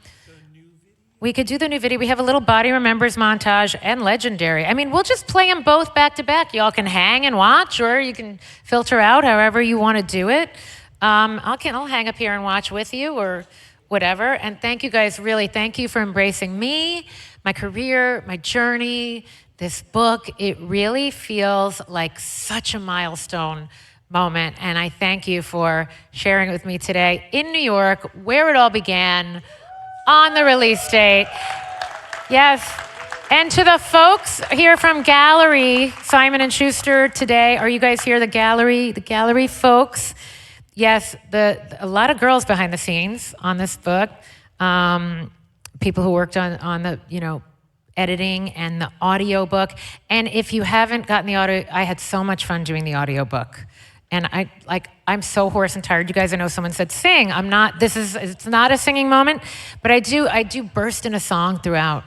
we could do the new video. We have a little Body Remembers montage and Legendary. I mean, we'll just play them both back to back. Y'all can hang and watch, or you can filter out however you want to do it. I'll hang up here and watch with you or whatever. And thank you guys, really, thank you for embracing me, my career, my journey, this book. It really feels like such a milestone moment. And I thank you for sharing it with me today in New York, where it all began, on the release date. Yes. And to the folks here from Gallery, Simon & Schuster today, are you guys here, the Gallery folks? Yes, a lot of girls behind the scenes on this book, people who worked on the, editing and the audio book. And if you haven't gotten the audio, I had so much fun doing the audio book. And I'm so hoarse and tired. You guys, I know someone said sing. It's not a singing moment, but I do burst in a song throughout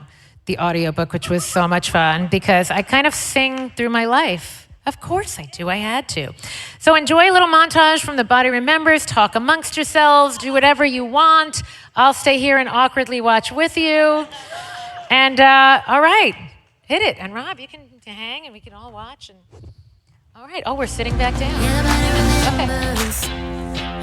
the audiobook, which was so much fun because I kind of sing through my life. Of course I do. I had to. So enjoy a little montage from The Body Remembers. Talk amongst yourselves. Do whatever you want. I'll stay here and awkwardly watch with you. And all right, hit it. And Rob, you can hang and we can all watch. And all right. Oh, we're sitting back down. Okay.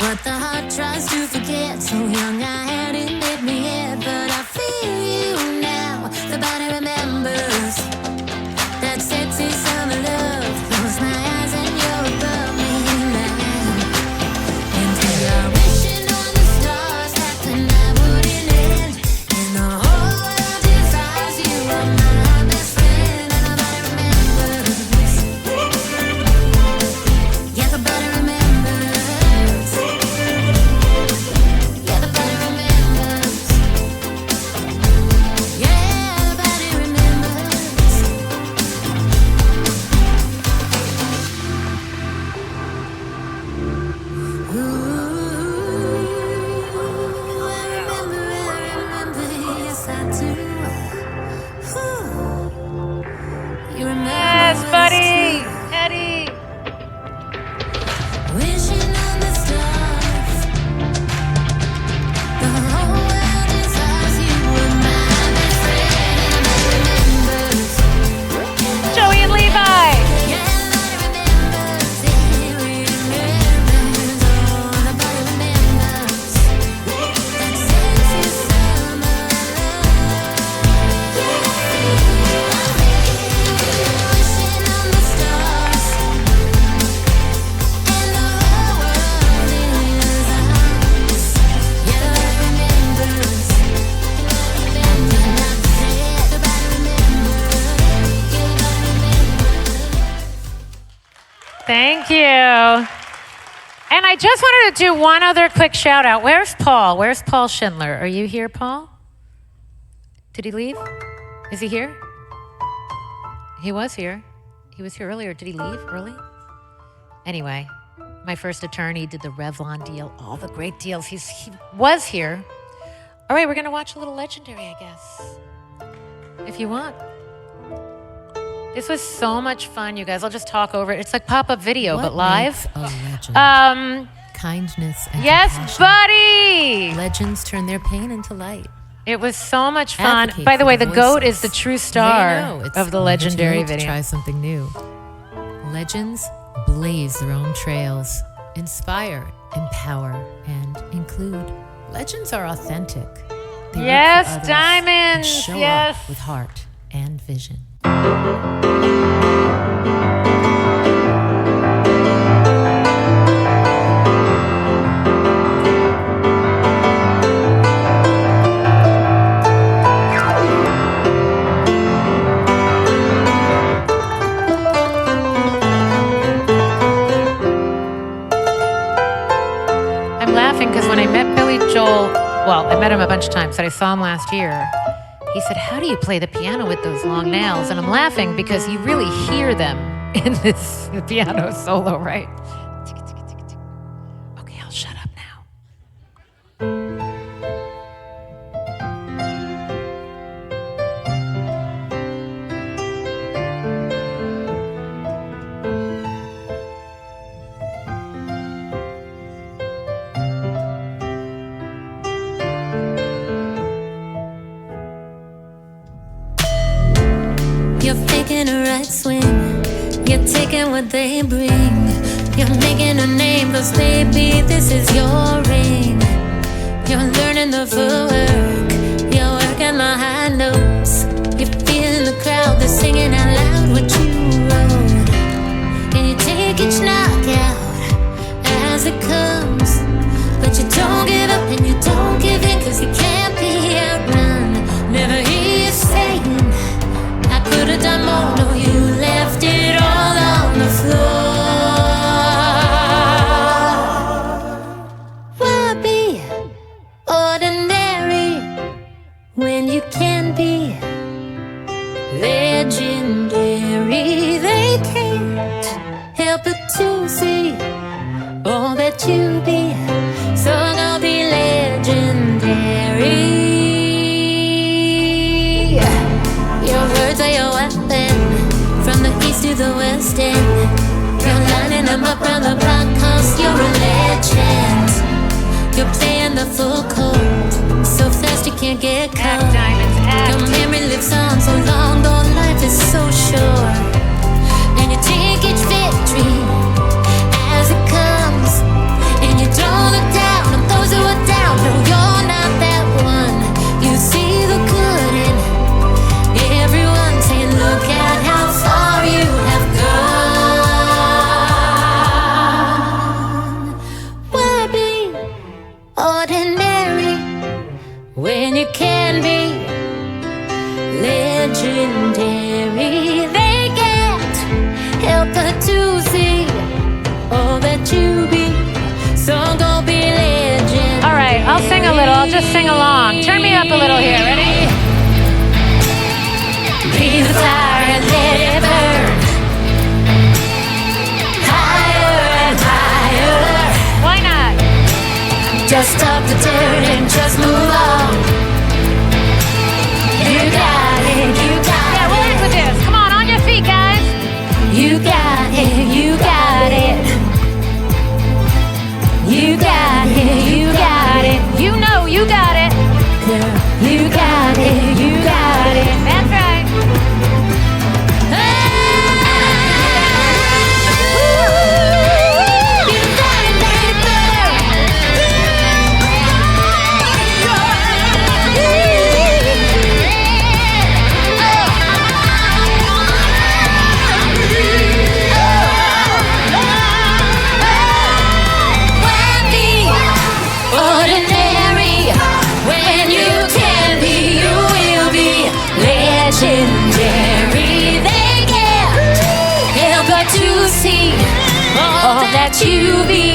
What the heart tries to forget. So young I had it made me yet, but I feel you now. The body remembers that sexy summer love. Close my eyes and you're above me now. Until I wishing on the stars that the night wouldn't end, and the whole world desires you are my best friend. And the body remembers. Yeah, the body remembers. Yes, buddy. Eddie. Wishing on the stars. The whole world desires you were my best friend. And remembers. Joey and Levi. Yeah, remembers. Yeah, remembers. Oh, the body remembers. That sexy summer love. Wishing on the stars. And the whole world is ours. Yeah, the body remembers. And then I said the body remembers. Yeah, the body remembers. Thank you. And I just wanted to do one other quick shout out. Where's Paul? Where's Paul Schindler? Are you here, Paul? Did he leave? Is he here? He was here. He was here earlier. Did he leave early? Anyway, my first attorney did the Revlon deal, all the great deals. He was here. All right, we're going to watch a little Legendary, I guess, if you want. This was so much fun, you guys. I'll just talk over it. It's like pop-up video, but live. A legend? Kindness and Yes, compassion. buddy. Legends turn their pain into light. It was so much fun. Advocate By the for way, the the goat voiceless. is the true Yeah, I star know. It's of the never too Legendary late to video. Try something new. Legends blaze their own trails, inspire, empower, and include. Legends are authentic. They root Yes, for others diamonds, and show yes. up with heart and vision. I'm laughing because when I met Billy Joel, well, I met him a bunch of times, but I saw him last year. He said, "How do you play the piano with those long nails?" And I'm laughing because you really hear them in this piano solo, right? Okay, I'll shut up now. You're faking a right swing. You're taking what they bring. You're making a name, 'cause baby, this is your ring. You're learning the footwork. You're working the high notes. You're feeling the crowd. They're singing out loud what you wrote. And you take each knockout as it comes. But you don't give up and you don't give in, 'cause you can't be outrun. Never hear you saying, I could have done more. No, you left it all on the floor. Why be ordinary when you can be legendary? They can't help but to see all that you be. So gonna be legendary. Your words are your weapon. From the east to the West End. You're lining them up round the block 'cause you're a legend. You're playing the full court, so fast you can't get caught. Your memory lives on so long, though life is so short. And you take each victory as it comes, and you don't look down on those who are down. No, you're not that one. You see the good in everyone, saying, look at how far you have gone. Why be ordinary when you can be legendary? They can't help but to see all that you be, so go be legend. All right, I'll sing a little. I'll just sing along. Turn me up a little here. Ready? Be the fire and let it burn higher and higher. Why not? Just stop the dirt and just move on. You got it, you got it. Yeah, we'll end with this. Come on your feet, guys. You got it, you got it. You got it, you got it. You know you got it. Girl, you got it, you got it. That's right. Ordinary, when you can be, you will be legendary. They can't help but to see all that you be.